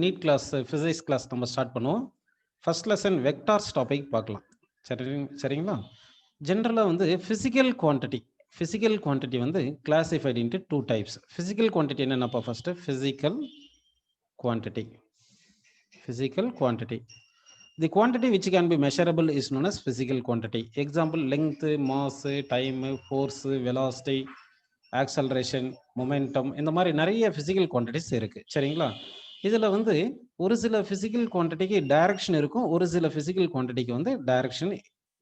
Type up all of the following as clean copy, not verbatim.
NEET class physics class நம்ம start பண்ணுவோம். First lesson vectors topic பார்க்கலாம். சரிங்களா? ஜென்ரலாக வந்து ஃபிசிக்கல் குவான்டிட்டி வந்து classified into 2 types. Physical quantity என்னென்னப்பா? First physical quantity. The quantity which can be measurable is known as physical quantity. Example length, mass, time, force, velocity, acceleration, momentum, இந்த மாதிரி நிறைய physical quantities இருக்குது. சரிங்களா? இதில் வந்து ஒரு சில ஃபிசிக்கல் குவான்டிட்டிக்கு டைரக்ஷன் இருக்கும், ஒரு சில ஃபிசிக்கல் குவான்டிட்டிக்கு வந்து டைரக்ஷன்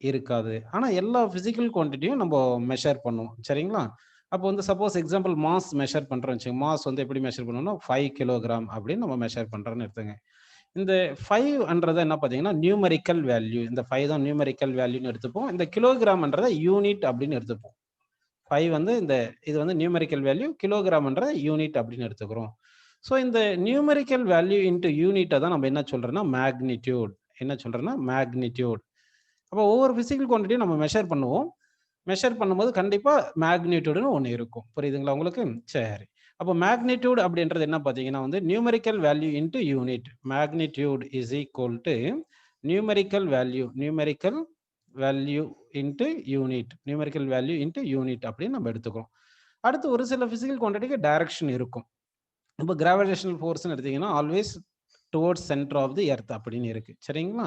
இருக்காது. ஆனால் எல்லா ஃபிசிக்கல் குவான்டிட்டியும் நம்ம மெஷர் பண்ணுவோம். சரிங்களா? அப்போ வந்து சப்போஸ் எக்ஸாம்பிள் மாஸ் மெஷர் பண்ணுறோம் வச்சுக்கோங்க. மாஸ் வந்து எப்படி மெஷர் பண்ணணும்னா 5 கிலோகிராம் அப்படின்னு நம்ம மெஷர் பண்ணுறோன்னு எடுத்துங்க. இந்த 5ன்றதை என்ன பார்த்தீங்கன்னா நியூமரிக்கல் வேல்யூ. இந்த 5 தான் நியூமரிக்கல் வேல்யூன்னு எடுத்துப்போம். இந்த கிலோகிராம்ன்றதை யூனிட் அப்படின்னு எடுத்துப்போம். 5 வந்து இது வந்து நியூமரிக்கல் வேல்யூ, கிலோகிராம்ன்ற யூனிட் அப்படின்னு எடுத்துக்கிறோம். ஸோ இந்த நியூமரிக்கல் வேல்யூ இன்ட்டு யூனிட்டை தான் நம்ம என்ன சொல்கிறோன்னா மேக்னிடியூட். அப்போ ஒவ்வொரு ஃபிசிக்கல் குவான்டிட்டியும் நம்ம மெஷர் பண்ணுவோம். மெஷர் பண்ணும்போது கண்டிப்பாக மேக்னிடியூடுன்னு ஒன்று இருக்கும். புரியுதுங்களா உங்களுக்கு? சரி. அப்போ மேக்னிடியூட் அப்படின்றது என்ன பார்த்தீங்கன்னா வந்து numerical value into unit. Magnitude is equal to numerical value into unit அப்படின்னு நம்ம எடுத்துக்கிறோம். அடுத்து ஒரு சில ஃபிசிக்கல் குவான்டிட்டிக்கு டைரக்ஷன் இருக்கும். இப்போ கிராவிடேஷனல் ஃபோர்ஸ்ன்னு எடுத்தீங்கன்னா always towards center of the earth அப்படின்னு இருக்கு. சரிங்களா?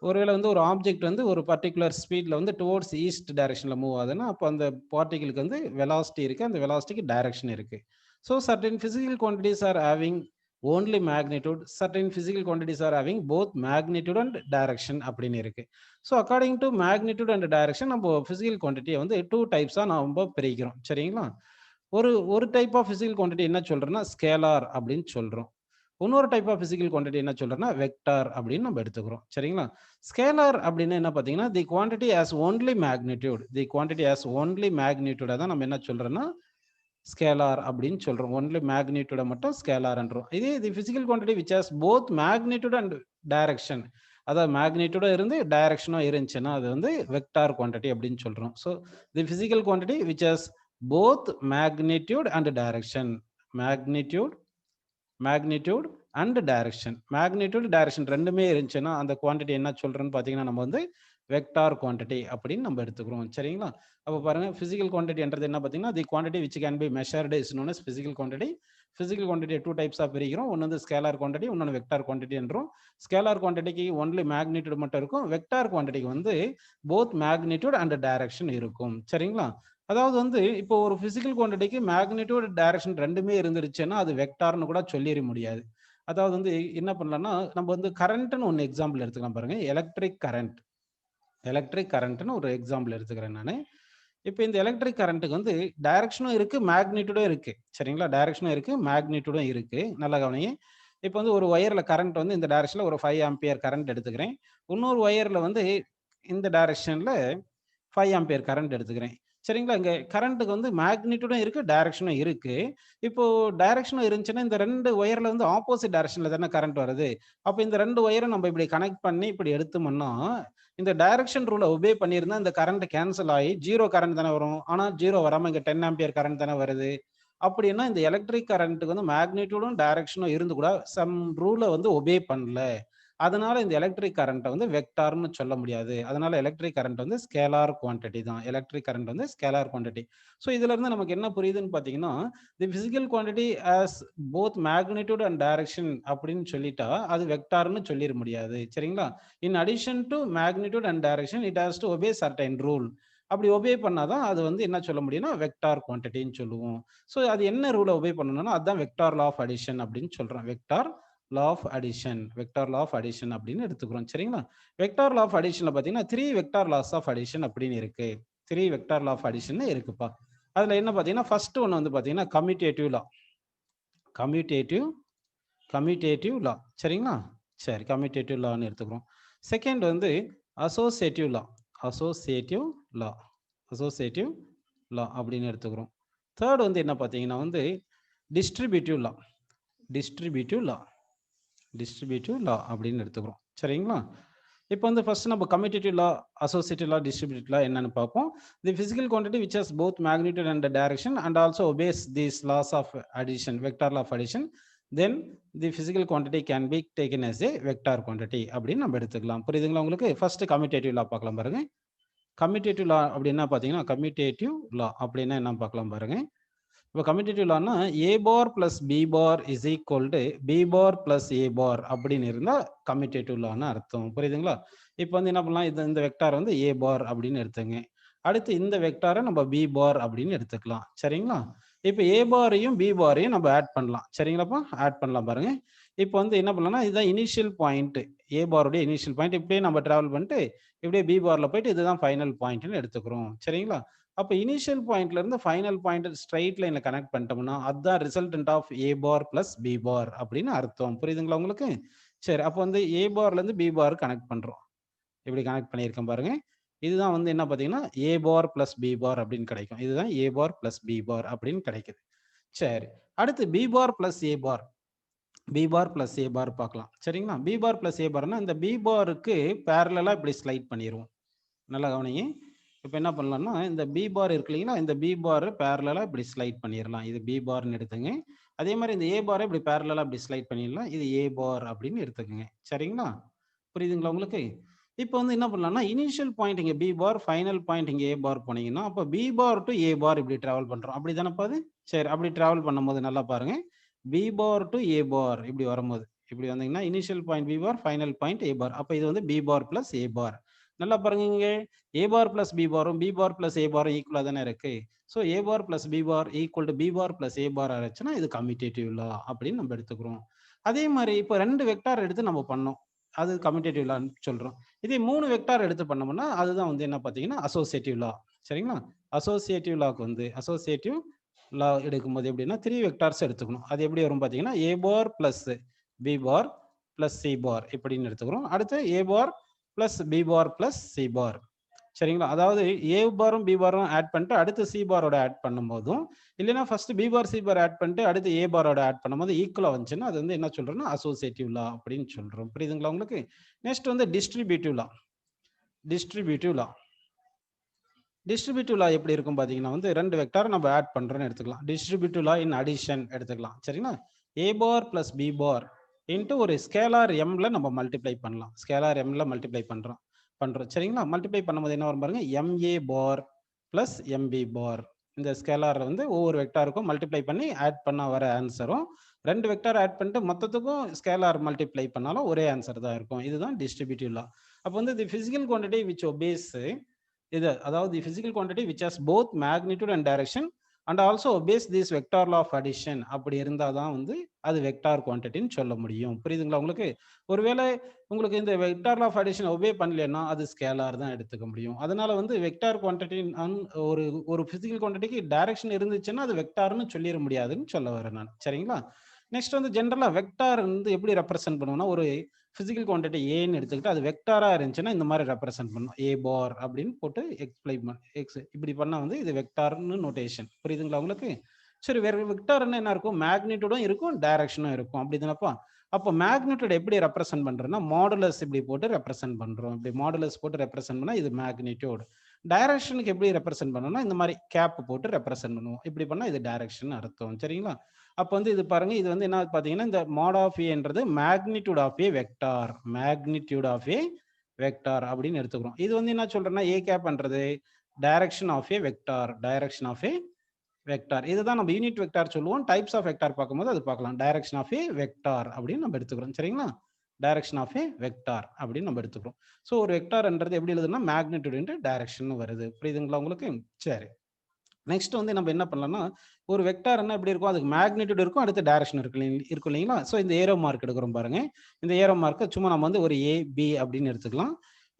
ஒருவேளை வந்து ஒரு ஆப்ஜெக்ட் வந்து ஒரு பர்டிகுலர் ஸ்பீடில் வந்து டுவோர்ட்ஸ் ஈஸ்ட் டைரக்ஷனில் மூவ் ஆகுதுன்னா அப்போ அந்த பார்ட்டிகளுக்கு வந்து வெலாசிட்டி இருக்குது, அந்த வெலாசிட்டிக்கு டைரக்ஷன் இருக்குது. So certain physical quantities are having only magnitude, certain physical quantities are having both magnitude and direction அப்படின்னு இருக்கு. So according to magnitude and direction நம்ம ஃபிசிக்கல் குவான்டிட்டியை வந்து 2 டைப்ஸாக நம்ம பிரிக்கிறோம். சரிங்களா? ஒரு டைப் ஆஃப் ஃபிசிக்கல் குவான்டிட்டி என்ன சொல்றோம்னா ஸ்கேலார் அப்படின்னு சொல்றோம். இன்னொரு டைப் ஆஃப் ஃபிசிக்கல் குவான்டிட்டி என்ன சொல்றோம்னா வெக்டார் அப்படின்னு நம்ம எடுத்துக்கிறோம். சரிங்களா? ஸ்கேலார் அப்படின்னு என்ன பார்த்தீங்கன்னா தி குவான்டிட்டி ஹேஸ் ஓன்லி மேக்னிடியூட் தான் நம்ம என்ன சொல்றோம்னா ஸ்கேலார் அப்படின்னு சொல்றோம். ஒன்லி மேக்னிடியூட மட்டும் ஸ்கேலார்ன்றோம். இதே தி physical quantity which has both magnitude and direction, அதாவது மேக்னிடியூட இருந்து டைரக்ஷனும் இருந்துச்சுன்னா அது வந்து வெக்டார் குவான்டிட்டி அப்படின்னு சொல்றோம். So the physical quantity which has both magnitude and direction. Magnitude and direction ரெண்டுமே இருந்துச்சுன்னா அந்த குவான்டிட்டி என்ன சொல்றோம்னு பார்த்தீங்கன்னா நம்ம வந்து வெக்டார் குவான்டிட்டி அப்படின்னு நம்ம எடுத்துக்கிறோம். சரிங்களா? அப்போ பாருங்க பிசிக்கல் குவான்டிட்டின்றது என்ன பார்த்தீங்கன்னா தி quantity which can B measured is known as physical quantity. Physical quantity 2 டைப்ஸாக பிரிக்கிறோம். ஒன்று வந்து ஸ்கேலார் குவான்டிட்டி, இன்னொன்று வெக்டார் குவான்டிட்டி என்றும். ஸ்கேலார் குவான்டிட்டிக்கு ஒன்லி மேக்னிடியூட் மட்டும் இருக்கும். வெக்டார் குவான்டிட்டிக்கு வந்து போத் மேக்னிடியூட் அண்ட் டைரக்ஷன் இருக்கும். சரிங்களா? அதாவது வந்து இப்போ ஒரு பிசிக்கல் குவான்டிட்டிக்கு மேக்னிடியூட் டைரக்ஷன் ரெண்டுமே இருந்துருச்சுன்னா அது வெக்டார்னு கூட சொல்லிட முடியாது. அதாவது வந்து என்ன பண்ணலாம்னா நம்ம வந்து கரண்ட்னு ஒன்று எக்ஸாம்பிள் எடுத்துக்கலாம். பாருங்க, எலக்ட்ரிக் கரண்ட்னு ஒரு எக்ஸாம்பிள் எடுத்துக்கிறேன் நான். இப்போ இந்த எலக்ட்ரிக் கரண்ட்டுக்கு வந்து டைரக்ஷனும் இருக்கு, மேக்னிடியூடும் இருக்கு. சரிங்களா? டைரக்ஷனும் இருக்கு, மேக்னிடியூடும் இருக்கு. நல்லா கவனிங்க. இப்போ வந்து ஒரு ஒயர்ல கரண்ட் வந்து இந்த டைரக்ஷன்ல ஒரு 5 ஆம்பியர் கரண்ட் எடுத்துக்கிறேன். இன்னொரு ஒயர்ல வந்து இந்த டைரக்ஷன்ல 5 ஆம்பியர் கரண்ட் எடுத்துக்கிறேன். சரிங்களா? இங்க கரண்ட்டுக்கு வந்து மேக்னிடியூடும் இருக்கு, டைரக்ஷனும் இருக்கு. இப்போ டைரக்ஷனும் இருந்துச்சுன்னா இந்த 2 ஒயர்ல வந்து ஆப்போசிட் டைரக்ஷன்ல தானே கரண்ட் வருது. அப்போ இந்த 2 ஒயரை நம்ம இப்படி கனெக்ட் பண்ணி இப்படி எடுத்தோம்னா இந்த டைரக்ஷன் ரூலை ஒபே பண்ணியிருந்தா இந்த கரண்ட் கேன்சல் ஆகி 0 கரண்ட் தானே வரும். ஆனால் 0 வராமல் இங்கே 10 ஆம்பியர் கரண்ட் தானே வருது. அப்படின்னா இந்த எலக்ட்ரிக் கரண்ட்டுக்கு வந்து மேக்னிடியூடும் டைரக்ஷனும் இருந்து கூட சம் ரூலை வந்து ஒபே பண்ணல. அதனால இந்த எலக்ட்ரிக் கரண்ட்டை வந்து வெக்டார்னு சொல்ல முடியாது. அதனால எலக்ட்ரிக் கரண்ட் வந்து ஸ்கேலார் குவான்டிட்டி தான். ஸோ இதுல இருந்து நமக்கு என்ன புரியுதுன்னு பார்த்தீங்கன்னா தி physical quantity as both magnitude and direction அப்படின்னு சொல்லிட்டா அது வெக்டார்னு சொல்லிட முடியாது. சரிங்களா? In addition to magnitude and direction it has to obey certain rule. அப்படி ஒபே பண்ணாதான் அது வந்து என்ன சொல்ல முடியும்னா வெக்டார் குவான்டிட்டின்னு சொல்லுவோம். ஸோ அது என்ன ரூலை ஒபே பண்ணணும்னா அதுதான் வெக்டார் லா ஆஃப் அடிஷன் அப்படின்னு சொல்றோம். வெக்டார் லா ஆஃப் அடிஷன் அப்படின்னு எடுத்துக்கிறோம். சரிங்களா? வெக்டார் லா ஆஃப் அடிஷன்ல பார்த்தீங்கன்னா 3 வெக்டார் லாஸ் ஆஃப் அடிஷன் அப்படின்னு இருக்கு. 3 வெக்டார் லா ஆஃப் அடிஷன் இருக்குப்பா. அதுல என்ன பார்த்தீங்கன்னா ஃபர்ஸ்ட் ஒன்று வந்து பார்த்தீங்கன்னா கம்யூட்டேட்டிவ் லா. சரிங்களா? சரி, கம்யூட்டேட்டிவ் லான்னு எடுத்துக்கிறோம். செகண்ட் வந்து அசோசியேட்டிவ் லா அப்படின்னு எடுத்துக்கிறோம். தேர்ட் வந்து என்ன பார்த்தீங்கன்னா வந்து டிஸ்ட்ரிபியூட்டிவ் லா அப்படின்னு எடுத்துக்கிறோம். சரிங்களா? இப்போ வந்து ஃபர்ஸ்ட் நம்ம commutative law, associative law, distributive law என்னன்னு பார்ப்போம். The physical quantity which has both magnitude and direction and also obeys these laws of addition, vector law of addition. then the physical quantity can be taken as a vector quantity அப்படின்னு நம்ம எடுத்துக்கலாம். புரியுதுங்களா உங்களுக்கு? First commutative லா பார்க்கலாம் பாருங்க. Commutative லா அப்படின்னா பார்த்தீங்கன்னா commutative லா அப்படின்னா என்ன பார்க்கலாம் பாருங்க. இப்போ commutative லான்னா a bar plus b bar is equal to b bar plus a bar அப்படின்னு இருந்தா கம்யூட்டேட்டிவ் லான்னு அர்த்தம். புரியுதுங்களா? இப்போ வந்து என்ன பண்ணலாம், இந்த வெக்டார் வந்து a bar அப்படின்னு எடுத்துங்க. அடுத்து இந்த வெக்டாரை நம்ம b bar அப்படின்னு எடுத்துக்கலாம். சரிங்களா? இப்போ a பாரையும் b பாரையும் நம்ம ஆட் பண்ணலாம். சரிங்களாப்பா? ஆட் பண்ணலாம் பாருங்க. இப்போ வந்து என்ன பண்ணலாம்னா இதுதான் இனிஷியல் பாயிண்ட், a பாருடைய இனிஷியல் பாயிண்ட். இப்படியே நம்ம டிராவல் பண்ணிட்டு இப்படியே b பார்ல போயிட்டு இதுதான் ஃபைனல் பாயிண்ட்னு எடுத்துக்கிறோம். சரிங்களா? அப்போ இனிஷியல் பாயிண்ட்ல இருந்து ஃபைனல் பாயிண்ட் ஸ்ட்ரைட் லைன்ல கனெக்ட் பண்ணிட்டோம்னா அதுதான் resultant of a bar plus b bar அப்படின்னு அர்த்தம். புரியுதுங்களா உங்களுக்கு? சரி, அப்போ வந்து a பார்ல இருந்து b பார் கனெக்ட் பண்றோம். இப்படி கனெக்ட் பண்ணியிருக்கேன் பாருங்க. இதுதான் வந்து என்ன பார்த்தீங்கன்னா a bar plus b bar அப்படின்னு கிடைக்கும். இதுதான் a bar plus b bar அப்படின்னு கிடைக்குது. சரி, அடுத்து b bar plus a bar, b bar plus a bar பார்க்கலாம். சரிங்களா? b பார் பிளஸ் a பார்னா இந்த b பாருக்கு பேரலலா இப்படி ஸ்லைட் பண்ணிடுவோம். நல்லா கவனிங்க. இப்போ என்ன பண்ணலாம்னா இந்த b பார் இருக்கு இல்லைங்களா, இந்த b பார் பேரலலா இப்படி ஸ்லைட் பண்ணிடலாம். இது b பார்னு எடுத்துங்க. அதே மாதிரி இந்த a பாரை இப்படி பேரலலா இப்படி ஸ்லைட் பண்ணிடலாம். இது a பார் அப்படின்னு எடுத்துக்கோங்க. சரிங்களா? புரியுதுங்களா உங்களுக்கு? இப்போ வந்து என்ன பண்ணலாம்னா இனிஷியல் பாயிண்ட் இங்கே b பார், ஃபைனல் பாயிண்ட் இங்கே a பார் போனீங்கன்னா அப்போ b bar to a bar இப்படி டிராவல் பண்றோம். அப்படி தானப்பா அது? சரி, அப்படி டிராவல் பண்ணும்போது நல்லா பாருங்க, b bar to a bar இப்படி வரும்போது இப்படி வந்தீங்கன்னா initial point b bar, final point a bar. அப்போ இது வந்து b bar plus a bar. நல்லா பாருங்க, இங்க a பார் பிளஸ் b பாரும் b பார் பிளஸ் a பாரும் ஈக்குவலா தானே இருக்கு. So a bar plus b bar equal to b bar plus a bar ஆச்சுன்னா இது கம்யூட்டேட்டிவ் லா அப்படின்னு நம்ம எடுத்துக்கிறோம். அதே மாதிரி இப்போ 2 வெக்டார் எடுத்து நம்ம பண்ணோம், அது கம்யூட்டேட்டிவ் லான்னு சொல்றோம். இதே 3 வெக்டார் எடுத்து பண்ணோம்னா அதுதான் வந்து என்ன பார்த்தீங்கன்னா அசோசியேட்டிவ் லா. சரிங்களா? அசோசியேட்டிவ் லாக்கு வந்து அசோசியேட்டிவ் லா எடுக்கும்போது எப்படின்னா 3 வெக்டார்ஸ் எடுத்துக்கணும். அது எப்படி வரும் பார்த்தீங்கன்னா a bar plus b bar plus c bar இப்படின்னு எடுத்துக்கிறோம். அடுத்து a bar plus b bar plus c bar. சரிங்களா? அதாவது a பாரும் b பாரும் ஆட் பண்ணிட்டு அடுத்து c பாரோட ஆட் பண்ணும்போதும், இல்லைன்னா ஃபர்ஸ்ட் b பார் c பார் ஆட் பண்ணிட்டு அடுத்து a பாரோட ஆட் பண்ணும்போது ஈக்குவலா வந்துச்சுன்னா அது வந்து என்ன சொல்றோம்னா அசோசியேட்டிவ் லா அப்படின்னு சொல்றோம். புரியுதுங்களா உங்களுக்கு? நெக்ஸ்ட் வந்து டிஸ்ட்ரிபியூட்டிவ் லா. டிஸ்ட்ரிபியூட்டிவ் லா டிஸ்ட்ரிபியூட்டிவ் லா எப்படி இருக்கும் பார்த்தீங்கன்னா வந்து 2 வெக்டார் நம்ம ஆட் பண்றோம்னு எடுத்துக்கலாம். டிஸ்ட்ரிபியூட்டிவ் லா இன் அடிஷன் எடுத்துக்கலாம். சரிங்களா? a bar plus b bar into ஒரு ஸ்கேலார் mல நம்ம மல்டிப்ளை பண்ணலாம். ஸ்கேலார் mல மல்டிப்ளை பண்றோம். சரிங்களா? மல்டிப்ளை பண்ணும்போது என்ன வரும் பாருங்க, ma பார் பிளஸ் mb பார். இந்த ஸ்கேலார் வந்து ஒவ்வொரு வெக்டாருக்கும் மல்டிப்ளை பண்ணி ஆட் பண்ண வர ஆன்சரும் 2 வெக்டார் ஆட் பண்ணிட்டு மொத்தத்துக்கும் ஸ்கேலார் மல்டிப்ளை பண்ணாலும் ஒரே ஆன்சர் தான் இருக்கும். இதுதான் டிஸ்ட்ரிபியூட்டிவ் லா. அப்போ வந்து the physical quantity which obeys இது, அதாவது the physical quantity which has both magnitude and direction and also obeys this vector law of addition அப்படி இருந்தால் தான் வந்து அது வெக்டார் குவான்டிட்டின்னு சொல்ல முடியும். புரியுதுங்களா உங்களுக்கு? ஒருவேளை உங்களுக்கு இந்த vector law of addition obey பண்ணலன்னா அது ஸ்கேலார் தான் எடுத்துக்க முடியும். அதனால வந்து வெக்டார் குவான்டிட்டி ஒரு ஒரு பிசிக்கல் குவான்டிட்டிக்கு டைரக்ஷன் இருந்துச்சுன்னா அது வெக்டார்னு சொல்லிட முடியாதுன்னு சொல்ல வரேன் நான். சரிங்களா? நெக்ஸ்ட் வந்து ஜென்ரலா வெக்டார் வந்து எப்படி ரெப்ரசென்ட் பண்ணுவோம்னா ஒரு பிசிக்கல் குவான்டிட்டி ஏன்னு எடுத்துக்கிட்டு அது வெக்டாரா இருந்துச்சுன்னா இந்த மாதிரி ரெப்ரசென்ட் பண்ணும். a பார் அப்படின்னு போட்டு எக்ஸ்பிளைன் இப்படி பண்ணா வந்து இது வெக்டார்னு நோட்டேஷன். புரியுதுங்களா உங்களுக்கு? சரி, வேற வெக்டார்னா என்ன இருக்கும்? மேக்னிடியூடும் இருக்கும், டைரக்ஷனும் இருக்கும். அப்படி தானப்பா? அப்போ மேக்னிடியூட் எப்படி ரெப்ரசென்ட் பண்றோம்னா மாடுலஸ் இப்படி போட்டு ரெப்ரசென்ட் பண்றோம். இப்படி மாடுலஸ் போட்டு ரெப்ரசென்ட் பண்ணா இது மேக்னிடியூட். டைரக்ஷனுக்கு எப்படி ரெப்ரசென்ட் பண்ணணும்னா இந்த மாதிரி கேப் போட்டு ரெப்ரசென்ட் பண்ணுவோம். இப்படி பண்ணா இது டைரக்ஷன் அர்த்தம். சரிங்களா? அப்போ வந்து இது பாருங்க, இது வந்து என்ன பார்த்தீங்கன்னா இந்த mod ஆஃப் ஏன்றது magnitude of a vector. Magnitude of a vector அப்படின்னு எடுத்துக்கிறோம். இது வந்து என்ன சொல்றேன்னா ஏ கேப்ன்றது direction of a vector. Direction of a vector. இதுதான் நம்ம யூனிட் வெக்டார் சொல்லுவோம். டைப்ஸ் ஆஃப் வெக்டார் பார்க்கும்போது அது பார்க்கலாம். டைரக்ஷன் ஆஃப் ஏ வெக்டார் அப்படின்னு நம்ம எடுத்துக்கிறோம். சரிங்களா? டைரக்ஷன் ஆஃப் ஏ வெக்டார் அப்படின்னு நம்ம எடுத்துக்கிறோம். ஸோ ஒரு வெக்டார்ன்றது எப்படி எழுதுனா மேக்னிடியூட் இன்டு டைரக்ஷன் வருது. புரியுதுங்களா உங்களுக்கு? சரி, நெக்ஸ்ட் வந்து நம்ம என்ன பண்ணலாம்னா ஒரு வெக்டார் என்ன எப்படி இருக்கும், அதுக்கு மேக்னிடியூட் இருக்கும், அடுத்து டைரக்ஷன் இருக்கும் இல்லைங்களா? ஸோ இந்த ஏரோ மார்க் எடுக்கிறோம் பாருங்க. இந்த ஏரோ மார்க்கை சும்மா நம்ம வந்து ஒரு ஏ பி அப்படின்னு எடுத்துக்கலாம்.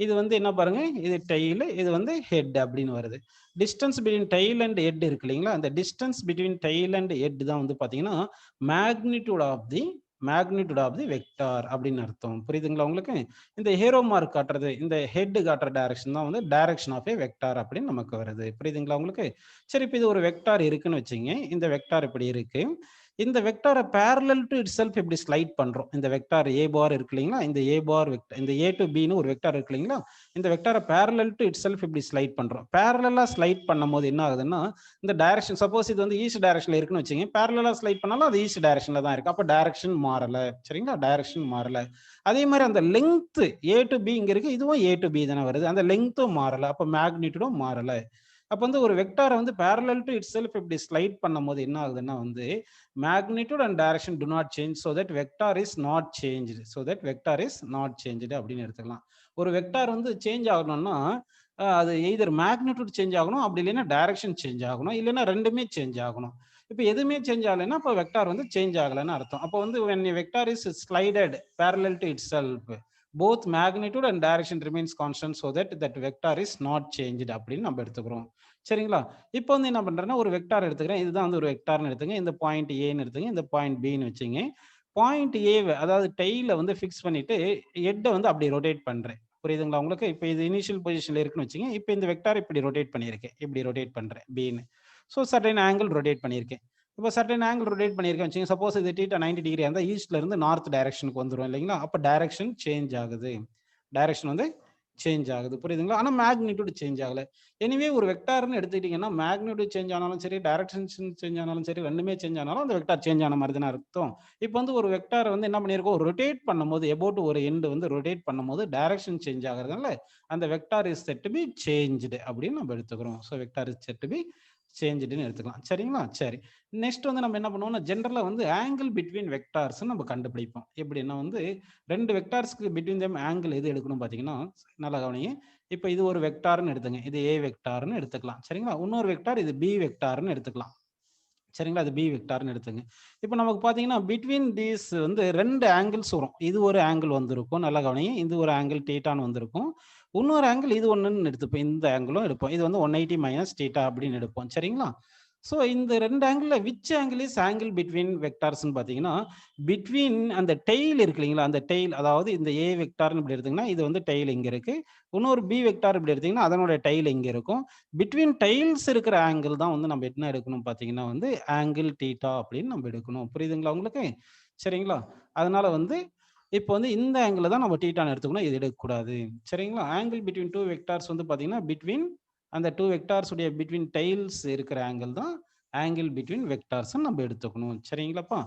இது வந்து என்ன பாருங்க, இது டெயில், இது வந்து ஹெட் அப்படின்னு வருது. Distance between tail and head இருக்கு இல்லைங்களா? அந்த distance between tail and head தான் வந்து பாத்தீங்கன்னா மேக்னிடியூட் ஆஃப் தி வெக்டார் அப்படின்னு அர்த்தம். புரியுதுங்களா உங்களுக்கு? இந்த ஹேரோ மார்க் காட்டுறது, இந்த ஹெட் காட்டுற டைரக்ஷன் தான் வந்து டைரக்ஷன் ஆஃப் ஏ வெக்டார் அப்படின்னு நமக்கு வருது. புரியுதுங்களா உங்களுக்கு? சரி, இப்போ இது ஒரு வெக்டார் இருக்குன்னு வச்சுங்க. இந்த வெக்டார் இப்படி இருக்கு. இந்த வெக்டாரை parallel to itself இப்படி ஸ்லைட் பண்றோம். இந்த வெக்டார் a பார் இருக்கு இல்லைங்களா, இந்த a பார் வெக்டார், இந்த a to b ன்னு ஒரு வெக்டார் இருக்கு இல்லைங்களா, இந்த வெக்டாரை parallel to itself இப்படி ஸ்லைட் பண்றோம். parallel ஸ்லைட் பண்ணும்போது என்ன ஆகுதுன்னா, இந்த டைரக்ஷன் சப்போஸ் இது வந்து ஈஸ்ட் டைரக்ஷன்ல இருக்குன்னு வச்சுங்க, parallel ஸ்லைட் பண்ணாலும் அது ஈஸ்ட் டைரக்ஷன்ல தான் இருக்கு. அப்ப டைரக்ஷன் மாறல. சரிங்களா, டைரக்ஷன் மாறல. அதே மாதிரி அந்த லெங்த் a to b இங்க இருக்கு, இதுவும் a to b தானே வருது. அந்த லெங்த்தும் மாறல. அப்ப மேக்னிட்யூடும் மாறல. அப்ப வந்து ஒரு வெக்டாரை வந்து parallel to itself இப்படி ஸ்லைட் பண்ணும்போது என்ன ஆகுதுன்னா வந்து magnitude and direction do not change, so that vector is not changed, so that vector is not changed அப்படின்னு எடுத்துக்கலாம். ஒரு வெக்டார் வந்து சேஞ்ச் ஆகணும்னா அது எய்தர் மேக்னிட்யூட் சேஞ்ச் ஆகணும், அப்படி இல்லைன்னா டைரக்ஷன் சேஞ்ச் ஆகணும், இல்லைன்னா ரெண்டுமே சேஞ்ச் ஆகணும். இப்போ எதுவுமே சேஞ்ச் ஆகலைன்னா அப்போ வெக்டார் வந்து சேஞ்ச் ஆகலைன்னு அர்த்தம். அப்போ வந்து when a vector is slided parallel to itself, both magnitude and direction remains constant, so that that vector is not changed அப்படின்னு நம்ம எடுத்துக்கிறோம். சரிங்களா, இப்போ வந்து என்ன பண்றேன்னா ஒரு வெக்டார் எடுத்துக்கிறேன். இதுதான் வந்து ஒரு வெக்டார்னு எடுத்துங்க. இந்த பாயிண்ட் ஏன்னு எடுத்துங்க, இந்த பாயிண்ட் பின்னு வச்சுங்க. பாயிண்ட் ஏ அதாவது டெய்ல வந்து ஃபிக்ஸ் பண்ணிட்டு ஹெட்டை வந்து அப்படி ரொட்டேட் பண்றேன். புரியுதுங்களா உங்களுக்கு? இப்போ இது இனிஷியல் பொசிஷன்ல இருக்குன்னு வச்சுங்க. இப்போ இந்த வெக்டார் இப்படி ரொட்டேட் பண்ணியிருக்கேன், இப்படி ரொட்டேட் பண்றேன் பின்னு. ஸோ சர்டைன் ஆங்கிள் ரொட்டேட் பண்ணியிருக்கேன். இப்போ சர்டைன் ஆங்கிள் ரொட்டேட் பண்ணியிருக்கேன் வச்சுங்க. சப்போஸ் இது θ 90 டிகிரி இருந்தால் ஈஸ்ட்ல இருந்து நார்த் டைரக்ஷனுக்கு வந்துடும் இல்லைங்களா? அப்போ டைரக்ஷன் சேஞ்ச் ஆகுது, டைரக்ஷன் வந்து சேஞ்ச் ஆகுது. புரியுதுங்களா? ஆனால் மேக்னிட்யூட் சேஞ்ச் ஆகலை. எனிவே ஒரு வெக்டார்னு எடுத்துக்கிட்டீங்கன்னா மேக்னிட்யூட் சேஞ்ச் ஆனாலும் சரி, டைரக்ஷன் சேஞ்ச் ஆனாலும் சரி, ரெண்டுமே சேஞ்ச் ஆனாலும் அந்த வெக்டார் சேஞ்ச் ஆன மாதிரி தான் அர்த்தம். இப்போ வந்து ஒரு வெக்டார் வந்து என்ன பண்ணியிருக்கோம், ரொட்டேட் பண்ணும்போது எபோட் ஒரு எண்டு வந்து ரொட்டேட் பண்ணும்போது டைரக்ஷன் சேஞ்ச் ஆகிறதுனால அந்த vector is said to be changed அப்படின்னு நம்ம எடுத்துக்கிறோம். So vector is said to be சேஞ்சுன்னு எடுத்துக்கலாம். சரிங்களா, சரி. நெக்ஸ்ட் வந்து நம்ம என்ன பண்ணுவோம்னா ஜென்ரலா வந்து ஆங்கிள் பிட்வீன் வெக்டார்ஸ் நம்ம கண்டுபிடிப்போம். எப்படின்னா வந்து ரெண்டு வெக்டார்ஸ்க்கு பிட்வீன் தேம் ஆங்கிள் எது எடுக்கணும் பாத்தீங்கன்னா, நல்லா கவனிங்க. இப்போ இது ஒரு வெக்டார்னு எடுத்துங்க, இது ஏ வெக்டார்னு எடுத்துக்கலாம். சரிங்களா, இன்னொரு வெக்டார் இது பி வெக்டார்னு எடுத்துக்கலாம். சரிங்களா, அது பி வெக்டார்னு எடுத்துங்க. இப்போ நமக்கு பாத்தீங்கன்னா பிட்வீன் தீஸ் வந்து ரெண்டு ஆங்கிள்ஸ் வரும். இது ஒரு ஆங்கிள் வந்திருக்கும், நல்லா கவனிங்க. இது ஒரு ஆங்கிள் தீட்டான்னு வந்திருக்கும். இன்னொரு ஆங்கிள் இது ஒன்றுன்னு எடுத்துப்போம், இந்த ஆங்கிளும் எடுப்போம். இது வந்து 180 மைனஸ் தீட்டா அப்படின்னு எடுப்போம். சரிங்களா, ஸோ இந்த ரெண்டு angle which angle is angle between வெக்டார்ஸ்ன்னு பார்த்தீங்கன்னா, பிட்வீன் அந்த டெய்ல் இருக்கு இல்லைங்களா, அந்த டெய்ல், அதாவது இந்த ஏ வெக்டார்னு இப்படி எடுத்தீங்கன்னா இது வந்து டெய்ல் இங்கே இருக்கு. இன்னொரு பி வெக்டார் இப்படி எடுத்தீங்கன்னா அதனோட டெய்ல் இங்கே இருக்கும். பிட்வீன் டைல்ஸ் இருக்கிற ஆங்கிள் தான் வந்து நம்ம என்ன எடுக்கணும் பார்த்தீங்கன்னா வந்து ஆங்கிள் தீட்டா அப்படின்னு நம்ம எடுக்கணும். புரியுதுங்களா உங்களுக்கு? சரிங்களா, அதனால வந்து இப்போ வந்து இந்த ஆங்கிள் தான் நம்ம தீட்டான்னு எடுத்துக்கணும், இது எடுக்கக்கூடாது. சரிங்களா, ஆங்கிள் பிட்வீன் டூ வெக்டார்ஸ் வந்து பார்த்தீங்கன்னா பிட்வீன் அந்த டூ வெக்டார்ஸ் உடைய பிட்வீன் டைல்ஸ் இருக்கிற ஆங்கிள் தான் ஆங்கிள் பிட்வீன் வெக்டார்ஸ் நம்ம எடுத்துக்கணும். சரிங்களாப்பா,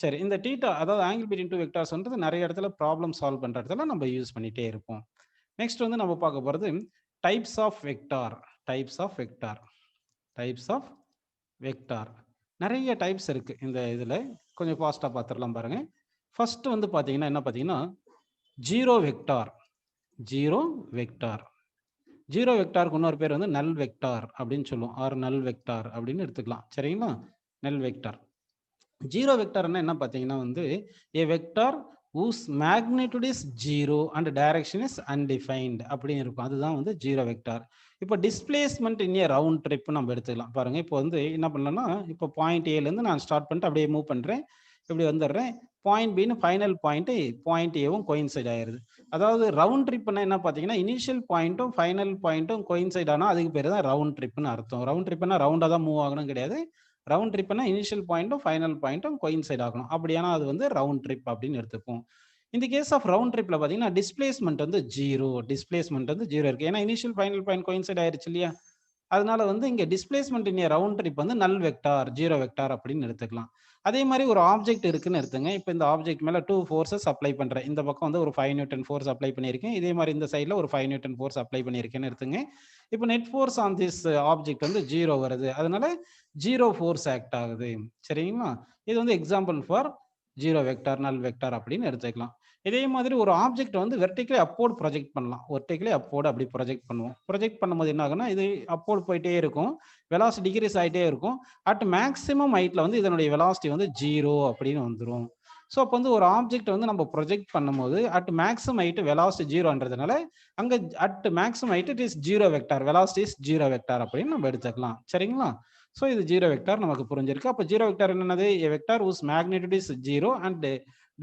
சரி. இந்த தீட்டா அதாவது ஆங்கிள் பிட்வீன் டூ வெக்டார்ஸ் வந்து நிறைய இடத்துல ப்ராப்ளம் சால்வ் பண்ற இடத்துல நம்ம யூஸ் பண்ணிட்டே இருப்போம். நெக்ஸ்ட் வந்து நம்ம பார்க்க போறது types of vector. Types of vector, types of vector நிறைய டைப்ஸ் இருக்கு இந்த இதுல. கொஞ்சம் ஃபாஸ்டா பார்த்துடலாம் பாருங்க. ஃபர்ஸ்ட் வந்து பாத்தீங்கன்னா என்ன பாத்தீங்கன்னா zero vector. Zero vector, zero வெக்டாருக்கு இன்னொரு பேர் வந்து நல் வெக்டார் அப்படின்னு சொல்லுவோம், ஆர் நல் வெக்டார் அப்படின்னு எடுத்துக்கலாம். சரிங்களா, நல் வெக்டார். ஜீரோ வெக்டார்னா என்ன பாத்தீங்கன்னா வந்து a vector whose magnitude is 0 and direction is undefined அப்படின்னு இருக்கும், அதுதான் வந்து ஜீரோ வெக்டார். இப்போ டிஸ்பிளேஸ்மெண்ட் இன் ஏ ரவுண்ட் ட்ரிப் நம்ம எடுத்துக்கலாம் பாருங்க. இப்போ வந்து என்ன பண்ணலாம்னா இப்போ பாயிண்ட் ஏல இருந்து நான் ஸ்டார்ட் பண்ணிட்டு அப்படியே மூவ் பண்றேன், இப்படி வந்துடுறேன். பாயிண்ட் பின்னு ஃபைனல் பாயிண்ட் பாயிண்ட் ஏவும் கோயின்சைட் ஆயிருது. அதாவது ரவுண்ட் ட்ரிப்னா என்ன பாத்தீங்கன்னா இனிஷியல் பாயிண்ட்டும் ஃபைனல் பாயிண்ட்டும் கோயின்சைட் ஆனா அதுக்கு பேர் தான் ரவுண்ட் ட்ரிப்னு அர்த்தம். ரவுண்ட் ட்ரிப்னா ரவுண்டா தான் மூவ் ஆகணும் கிடையாது. ரவுண்ட் ட்ரிப்னா இனிஷியல் பாயிண்ட்டும் ஃபைனல் பாயிண்ட்டும் கோயின்சைட் ஆகணும். அப்படியானா அது வந்து ரவுண்ட் ட்ரிப் அப்படின்னு எடுத்துப்போம். இந்த கேஸ் ஆஃப் ரவுண்ட் ட்ரிப்ல பாத்தீங்கன்னா டிஸ்பிளேஸ்மெண்ட் வந்து ஜீரோ, டிஸ்பிளேஸ்மெண்ட் வந்து ஜீரோ இருக்கு. ஏன்னா இனிஷியல் ஃபைனல் பாயிண்ட் கோயின்சைட் ஆயிருச்சு இல்லையா, அதனால வந்து இங்க டிஸ்பிளேஸ்மெண்ட் இன் ரவுண்ட் ட்ரிப் வந்து நல் வெக்டார், ஜீரோ வெக்டார் அப்படின்னு எடுத்துக்கலாம். அதே மாதிரி ஒரு ஆப்ஜெக்ட் இருக்குன்னு எடுத்துங்க. இப்போ இந்த ஆப்ஜெக்ட் மேல 2 ஃபோர்ஸஸ் அப்ளை பண்றேன். இந்த பக்கம் வந்து ஒரு 5 நியூட்டன் ஃபோர்ஸ் அப்ளை பண்ணியிருக்கேன், இதே மாதிரி இந்த சைடில் ஒரு 5 நியூட்டன் ஃபோர்ஸ் அப்ளை பண்ணியிருக்கேன்னு எடுத்துங்க. இப்போ net force on this object வந்து ஜீரோ வருது, அதனால ஜீரோ ஃபோர்ஸ் ஆக்ட் ஆகுது. சரிங்களா, இது வந்து எக்ஸாம்பிள் ஃபார் ஜீரோ வெக்டார், நல் வெக்டார் அப்படின்னு எடுத்துக்கலாம். இதே மாதிரி ஒரு ஆப்ஜெக்ட் வந்து வெர்டிகலி அப்போர்ட் ப்ரொஜெக்ட் பண்ணலாம். வெர்டிகலி அப்போர்ட் அப்படி ப்ரொஜெக்ட் பண்ணுவோம். ப்ரொஜெக்ட் பண்ணும்போது என்ன ஆகுனா இது அப்போர்ட் போயிட்டே இருக்கும், வெலாசிட்டி டிகிரீஸ் ஆகிட்டே இருக்கும். அட் மேக்ஸிமம் ஹைட்ல வந்து இதனுடைய வெலாசிட்டி வந்து ஜீரோ அப்படின்னு வந்துடும். ஸோ அப்போ வந்து ஒரு ஆப்ஜெக்ட் வந்து நம்ம ப்ரொஜெக்ட் பண்ணும்போது அட் மேக்ஸிமம் ஹைட் வெலாசிட்டி ஜீரோன்றதுனால அங்கே at maximum height it is zero vector, velocity is zero vector அப்படின்னு நம்ம எடுத்துக்கலாம். சரிங்களா, ஸோ இது ஜீரோ வெக்டார் நமக்கு புரிஞ்சிருக்கு. அப்போ ஜீரோ வெக்டார் என்னது, a vector whose magnitude is 0 and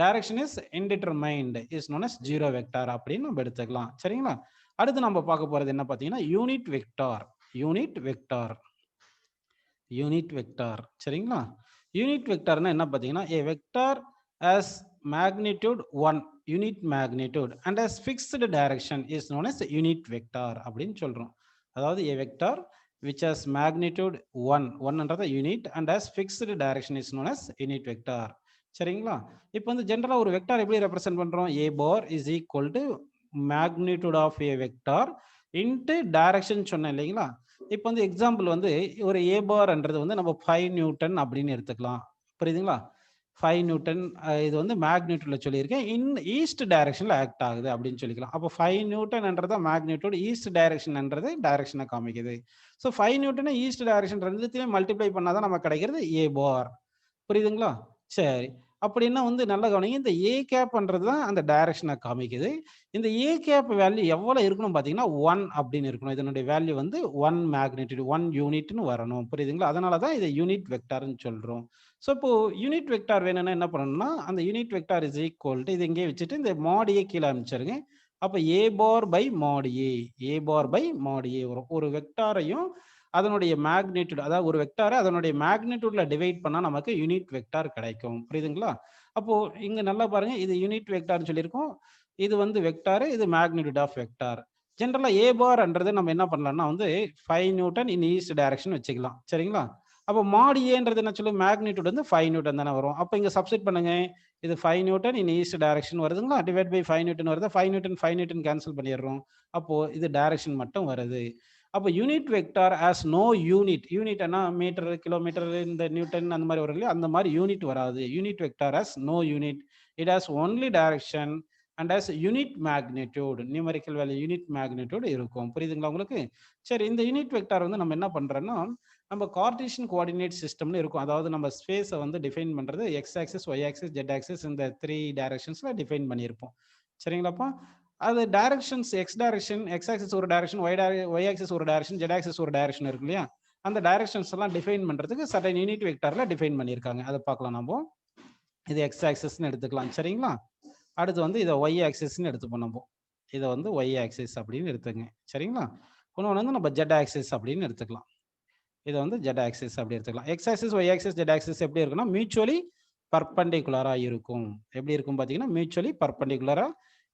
direction is indeterminate is known as zero vector அப்படின்னு நம்ம எடுத்துக்கலாம். சரிங்களா, அடுத்து நம்ம பார்க்க போறது என்ன பார்த்தீங்கன்னா unit vector. Unit vector, unit vector. சரிங்களா, யூனிட் வெக்டார்னா என்ன பார்த்தீங்கன்னா, a vector has magnitude 1 unit magnitude and has fixed direction is known as unit vector அப்படின்னு சொல்றோம். அதாவது a vector which has magnitude 1ன்றது unit and has fixed direction is known as unit vector. சரிங்களா? இப்போ வந்து ஜெனரலா ஒரு வெக்டார் எப்படி ரெப்ரசென்ட் பண்றோம்? a bar is equal to magnitude of a vector into direction சொன்னேன் இல்லைங்களா? இப்போ வந்து எக்ஸாம்பிள் வந்து ஒரு a barன்றது வந்து நம்ம 5 நியூட்டன் அப்படின்னு எடுத்துக்கலாம். புரியுதுங்களா? 5 நியூட்டன் இது வந்து மேக்னிட்யூட்ல சொல்லியிருக்கேன். இன் ஈஸ்ட் டைரக்ஷன்ல ஆக்ட் ஆகுது அப்படின்னு சொல்லிக்கலாம். அப்போ 5 நியூட்டன்ன்றது மேக்னிட்யூட், ஈஸ்ட் டைரக்ஷன்ன்றது டைரக்ஷனை காமிக்குது. ஸோ 5 நியூட்டனை ஈஸ்ட் டைரக்ஷன் ரெண்டுத்தையும் மல்டிப்ளை பண்ணாதான் நமக்கு கிடைக்கிறது a bar. புரியுதுங்களா? சரி. அப்படின்னா வந்து நல்லா கவனிங்க. இந்த ஏ கேப்ன்றது தான் அந்த டைரக்ஷனை காமிக்குது. இந்த ஏ கேப் வேல்யூ எவ்வளவு இருக்கணும் பார்த்தீங்கன்னா 1 அப்படின்னு இருக்கணும். இதனுடைய வேல்யூ வந்து 1 மேக்னிட்யூட் 1 யூனிட்னு வரணும். புரியுதுங்களா? அதனால தான் இதை யூனிட் வெக்டார்னு சொல்றோம். ஸோ இப்போ யூனிட் வெக்டார் வேணும்னா என்ன பண்ணணும்னா, அந்த unit vector is equal to இது இங்கே வச்சுட்டு இந்த மாட் ஏ கீழே அனுப்பிச்சிருங்க. அப்போ ஏ பார் by Mat A, A bar by மாட் ஏ வரும். ஒரு வெக்டாரையும் அதனுடைய மேக்னிட்யூட், அதாவது ஒரு வெக்டாரை அதனுடைய மேக்னிட்யூட்ல டிவைட் பண்ணா நமக்கு யூனிட் வெக்டார் கிடைக்கும். புரியுதுங்களா? அப்போ இங்க நல்லா பாருங்க, இது யூனிட் வெக்டார்னு சொல்லியிருக்கோம். இது வந்து வெக்டார், இது மேக்னிட்யூட் ஆஃப் வெக்டார். ஜெனரலா ஏ பார்ன்றது நம்ம என்ன பண்ணலாம்னா வந்து 5 நியூட்டன் இன் ஈஸ்ட் டைரக்ஷன் வச்சுக்கலாம். சரிங்களா? அப்போ மாட் ஏன்றது என்ன சொல்லும்? மேக்னிட்யூட் வந்து 5 நியூட்டன் தானே வரும். அப்போ இங்க சப்ஸ்டிட் பண்ணுங்க. இது 5 நியூட்டன் இன் ஈஸ்ட் டைரக்ஷன் வருதுங்களா? டிவைட் பை 5 நியூட்டன் வருது. 5 நியூட்டன் கேன்சல் பண்ணிடுறோம். அப்போ இது டைரக்ஷன் மட்டும் வருது. அப்போ unit vector has no unit, யூனிட்னா மீட்டர், கிலோமீட்டர், இந்த நியூட்டன் அந்த மாதிரி வரும் இல்லையா? அந்த மாதிரி யூனிட் வராது. Unit vector has no unit, it has only direction and has unit magnitude, numerical value unit magnitude இருக்கும். புரியுதுங்களா உங்களுக்கு? சரி, இந்த யூனிட் வெக்டார் வந்து நம்ம என்ன பண்றோம்னா, நம்ம கார்ட்டீசியன் கோஆர்டினேட் சிஸ்டம்னு இருக்கும். அதாவது நம்ம ஸ்பேஸை வந்து டிஃபைன் பண்றது X axis, Y axis, Z axis, இந்த 3 டைரக்ஷன்ஸ்ல டிஃபைன் பண்ணியிருப்போம். சரிங்களாப்பா? அது directions X direction, X axis ஒரு டைரக்ஷன், ஒய் ஆக்சிஸ் ஒரு டைரக்ஷன், ஜெட் ஆக்சிஸ் ஒரு டைரக்ஷன் இருக்கு இல்லையா? அந்த டைரக்ஷன்ஸ் எல்லாம் டிஃபைன் பண்றதுக்கு சர்டன் யூனிட் வெக்டார்ல டிஃபைன் பண்ணியிருக்காங்க. அதை பார்க்கலாம் நம்ம. இது எக்ஸ் ஆக்சிஸ்னு எடுத்துக்கலாம். சரிங்களா? அடுத்து வந்து இதை ஒய் ஆக்சிஸ்னு எடுத்துப்போம் நம்ம. இதை வந்து ஒய் ஆக்சிஸ் அப்படின்னு எடுத்துங்க. சரிங்களா? இன்னொன்று வந்து நம்ம ஜெட் ஆக்சிஸ் அப்படின்னு எடுத்துக்கலாம். இதை வந்து ஜெட் ஆக்சிஸ் அப்படி எடுத்துக்கலாம். X axis, Y axis, Z axis எப்படி இருக்குன்னா மியூச்சுவலி பர்பெண்டிகுலரா இருக்கும். எப்படி இருக்கும் பார்த்தீங்கன்னா மியூச்சுவலி பர்பெண்டிகுலரா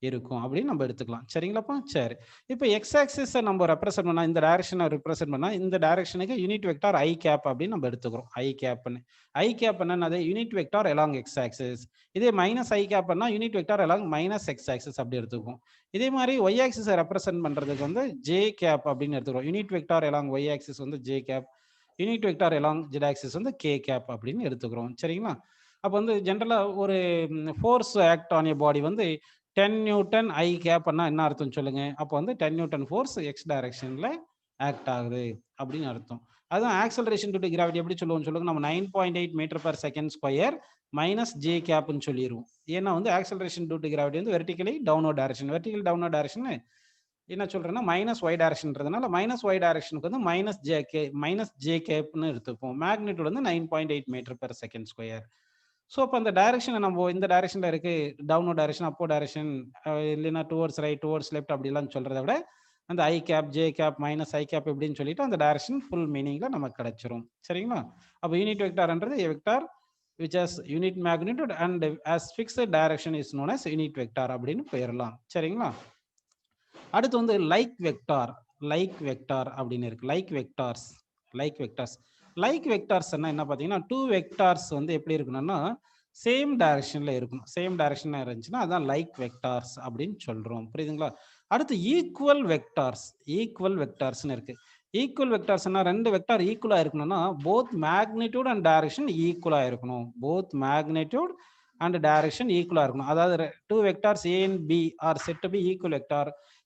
இருக்கும் அப்படின்னு நம்ம எடுத்துக்கலாம். சரிங்களாப்பா? சரி. இப்போ எக்ஸ் ஆக்சிஸை நம்ம ரெப்ரசென்ட் பண்ணா, இந்த டைரக்ஷனை ரெப்ரசென்ட் பண்ணா, இந்த டைரக்ஷனுக்கு யூனிட் வெக்டார் ஐ கேப் அப்படின்னு நம்ம எடுத்துக்கிறோம். ஐ கேப்னு. ஐ கேப் என்னது? Unit vector along x axis. இதே மைனஸ் ஐ கேப்னா unit vector along minus x axis அப்படி எடுத்துக்குவோம். இதே மாதிரி ஒய் ஆக்சிஸை ரெப்ரசென்ட் பண்றதுக்கு வந்து ஜே கேப் அப்படின்னு எடுத்துக்கிறோம். Unit vector along y axis வந்து j cap, unit vector along z axis வந்து கே கேப் அப்படின்னு எடுத்துக்கிறோம். சரிங்களா? அப்போ வந்து ஜென்ரலா ஒரு force act on a body வந்து 10 நியூட்டன் ஐ கேப்னா என்ன அர்த்தம் சொல்லுங்க? அப்போ வந்து 10 நியூட்டன் ஃபோர்ஸ் எக்ஸ் டைரக்ஷன்ல ஆக்ட் ஆகுது அப்படின்னு அர்த்தம். அதுவும் ஆக்சலரேஷன் டு கிராவிட்டி எப்படி சொல்லுவோம் சொல்லுங்க? நம்ம 9.8 metre per second square minus j கேப்னு சொல்லிடுவோம். ஏன்னா வந்து ஆக்சலரேஷன் டு கிராவிட்டி வந்து vertically downward direction, vertical downward direction என்ன சொல்றேன்னா மைனஸ் ஒய் டைரக்ஷன்றதுனால மைனஸ் ஒய் டைரக்ஷனுக்கு வந்து மைனஸ் ஜே கேப்னு எடுத்துப்போம். மேக்னிட்யூட் வந்து 9.8 metre per second square. So அப்போ அந்த டைரக்ஷனை நம்ம இந்த டைரக்ஷன்ல இருக்கு, டவுன்வர்ட் டைரக்ஷன், அப்போ டைரக்ஷன், இல்லைன்னா டுவர்ட்ஸ் ரைட், டுவர்ட்ஸ் லெஃப்ட் அப்படிலாம் சொல்றதை விட அந்த i cap, j cap, minus I gap இப்படின்னு சொல்லிட்டு அந்த டைரக்ஷன் ஃபுல் மீனிங்ல நமக்கு கிடைச்சிரும். சரிங்களா? அப்போ unit வெக்டார்ன்றது a vector which has unit magnitude and as fixed direction is known as unit vector அப்படின்னு போயிடலாம். சரிங்களா? அடுத்து வந்து லைக் வெக்டார், லைக் வெக்டார் அப்படின்னு இருக்கு. Like vectors, like vectors, like vectors என்ன பார்த்தீங்கன்னா 2 வெக்டார்ஸ் வந்து எப்படி இருக்கணும்னா சேம் டைரக்ஷன்ல இருக்கணும். சேம் டைரக்ஷன்ல இருந்துச்சுன்னா அதான் லைக் வெக்டார்ஸ் அப்படின்னு சொல்றோம். புரியுதுங்களா? அடுத்து ஈக்குவல் வெக்டார்ஸ், ஈக்குவல் வெக்டார்ஸ்னு இருக்கு. ஈக்குவல் வெக்டார்ஸ்னா 2 வெக்டார் ஈக்குவலா இருக்கணும்னா போத் மேக்னிட்யூட் அண்ட் டைரக்ஷன் ஈக்குவலா இருக்கணும். போத் மேக்னிட்யூட் அண்ட் டைரக்ஷன் ஈக்குவலா இருக்கணும். அதாவது 2 vectors A and B are said to be equal vector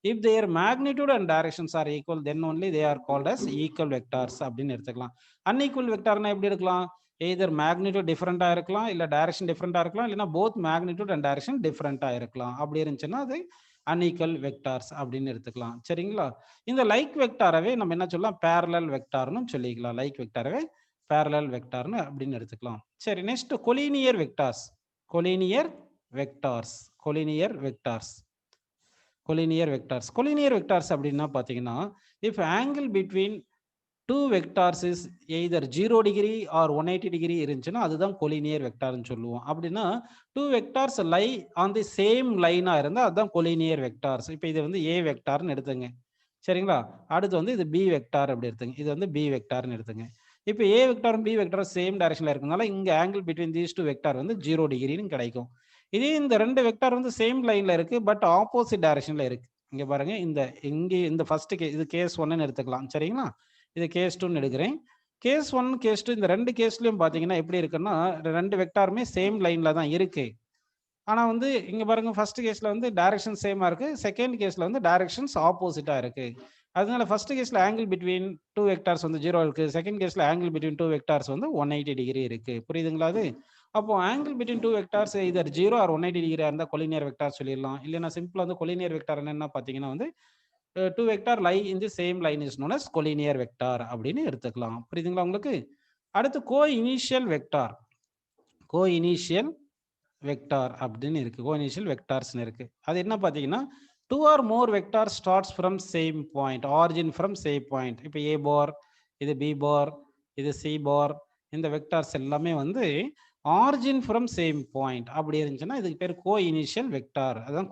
if their magnitude and directions are equal, then only they are called as equal vectors அப்படின்னு எடுத்துக்கலாம். Unequal வெக்டார்னா எப்படி இருக்கலாம்? Either magnitude டிஃபரெண்டா இருக்கலாம், இல்ல direction டிஃபரெண்டா இருக்கலாம், இல்லைன்னா போத் மேக்னிட்யூட் அண்ட் டைரக்ஷன் டிஃபரெண்டா இருக்கலாம். அப்படி இருந்துச்சுன்னா அது அன்ஈக்குவல் வெக்டார்ஸ் அப்படின்னு எடுத்துக்கலாம். சரிங்களா? இந்த லைக் வெக்டாரவே நம்ம என்ன சொல்லலாம்? பேரலல் வெக்டார்னு சொல்லிக்கலாம். லைக் வெக்டாரவே பேரலல் வெக்டார்னு அப்படின்னு எடுத்துக்கலாம். சரி, next collinear vectors, collinear vectors, collinear vectors, collinear vectors. Collinear vectors அப்படின்னா பார்த்தீங்கன்னா if angle between 2 vectors is either 0 degree or 180 degree இருந்துச்சுன்னா அதுதான் கொலினியர் வெக்டார்னு சொல்லுவோம். அப்படின்னா 2 vectors lie on the same லைனா இருந்தா அதுதான் கொலினியர் வெக்டார்ஸ். இப்போ இது வந்து ஏ வெக்டார்னு எடுத்துங்க. சரிங்களா? அடுத்து வந்து இது பி வெக்டார் அப்படி எடுத்துங்க. இது வந்து பி வெக்டார்னு எடுத்துங்க. இப்போ ஏ வெக்டாரும் பி வெக்டாரும் சேம் டைரக்ஷன்ல இருக்கனால இங்க ஆங்கிள் பிட்வீன் தீஸ் 2 வெக்டார் வந்து 0 டிகிரின்னு கிடைக்கும். இதே இந்த 2 வெக்டார் வந்து சேம் லைன்ல இருக்கு. பட் ஆப்போசிட் டைரக்ஷன்ல இருக்கு. இங்க பாருங்க இந்த ஃபர்ஸ்ட் இது கேஸ் 1ன்னு எடுத்துக்கலாம். சரிங்களா? இது கேஸ் 2ன்னு எடுக்கிறேன். கேஸ் 1, கேஸ் 2 இந்த 2 கேஸ்லயும் பாத்தீங்கன்னா எப்படி இருக்குன்னா 2 வெக்டாருமே சேம் லைன்ல தான் இருக்கு. ஆனா வந்து இங்க பாருங்க ஃபர்ஸ்ட் கேஸ்ல வந்து டைரக்ஷன் சேமா இருக்கு. செகண்ட் கேஸ்ல வந்து டைரக்ஷன்ஸ் ஆப்போசிட்டா இருக்கு. அதனால ஃபர்ஸ்ட் கேஸ்ல ஆங்கிள் பிட்வீன் 2 வெக்டார்ஸ் வந்து 0 இருக்கு. செகண்ட் கேஸ்ல ஆங்கிள் பிட்வீன் 2 வெக்டார்ஸ் வந்து 180 டிகிரி இருக்கு. புரியுதுங்களா அது? அப்போ angle between 2 vectors either 0 or 180 டிகிரியா இருந்தா கொலினியர் வெக்டார் சொல்லிடலாம். இல்லைன்னா சிம்பிளா வந்து கொலினியர் வெக்டார் என்னன்னா பாத்தீங்கன்னா வந்து 2 vector lie in the same line is known as collinear vector அப்படின்னு எடுத்துக்கலாம். புரியுதுங்களா உங்களுக்கு? அடுத்து coinitial vector. Coinitial vector அப்படின்னு இருக்கு. கோ இனிஷியல் வெக்டார்ஸ்னு இருக்கு. அது என்ன பாத்தீங்கன்னா 2 or more vectors starts from same point, origin from same point. இப்போ a பார், இது b பார், இது c பார், இந்த வெக்டார்ஸ் எல்லாமே வந்து ஆரிஜின் ஃப்ரம் சேம் பாயிண்ட் அப்படி இருந்துச்சுன்னா இதுக்கு பேர் கோ இனிஷியல் வெக்டார். அதான்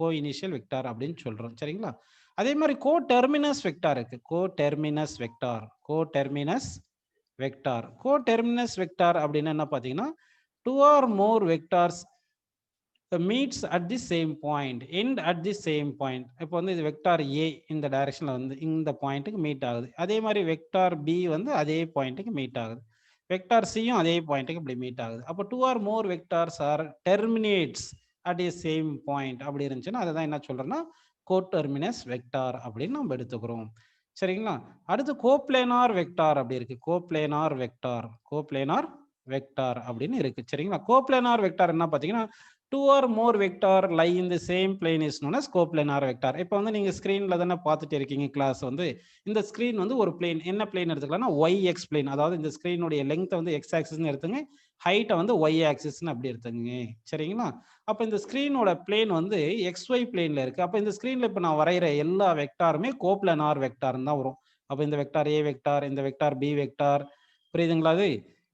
கோ இனிஷியல் வெக்டார் அப்படின்னு சொல்றோம். சரிங்களா? அதே மாதிரி கோ டெர்மினஸ் வெக்டார் இருக்கு. கோ டெர்மினஸ் வெக்டார். கோ டெர்மினஸ் வெக்டார். கோ டெர்மினஸ் வெக்டார் அப்படின்னு என்ன பாத்தீங்கன்னா 2 or more vectors meets at the same point, end at the same point. இப்போ வந்து இது வெக்டார் ஏ இந்த டைரக்ஷன்ல வந்து இந்த பாயிண்ட்டுக்கு மீட் ஆகுது. அதே மாதிரி வெக்டார் பி வந்து அதே பாயிண்ட்டுக்கு மீட் ஆகுது. வெக்டார் சியும் அதே பாயிண்ட்டுக்கு இப்படி மீட் ஆகுது. அப்போ 2 or more vectors are terminates at a same point அப்படி இருந்துச்சுன்னா அதை தான் என்ன சொல்றோம்னா கோடெர்மினஸ் வெக்டார் அப்படின்னு நம்ம எடுத்துக்கிறோம். சரிங்களா? அடுத்து கோப்ளேனார் வெக்டார் அப்படி இருக்கு. Coplanar vector. கோப்ளேனார் வெக்டார் அப்படின்னு இருக்கு. சரிங்களா? கோப்ளேனார் வெக்டார் என்ன பாத்தீங்கன்னா 2 or more vector lie in the same plane is known as coplanar vector. இப்போ வந்து நீங்க ஸ்கிரீன்ல தானே பார்த்துட்டு இருக்கீங்க கிளாஸ் வந்து இந்த ஸ்கிரீன் வந்து ஒரு பிளேன் என்ன பிளேன் எடுத்துக்கலாம்னா YX பிளேன். அதாவது இந்த ஸ்கிரீனுடைய லெங்த் வந்து X ஆக்சிஸ்னு எடுத்துங்க, ஹைட்டை வந்து Y ஆக்சிஸ்னு அப்படி எடுத்துங்க. சரிங்களா? அப்போ இந்த ஸ்கிரீனோட பிளேன் வந்து XY பிளேன்ல இருக்கு. அப்போ இந்த ஸ்கிரீன்ல இப்போ நான் வரைகிற எல்லா வெக்டாருமே கோப்ளனார் வெக்டார்னு தான் வரும். அப்போ இந்த வெக்டார் A வெக்டார், இந்த வெக்டார் B வெக்டார், புரியுதுங்களா? அது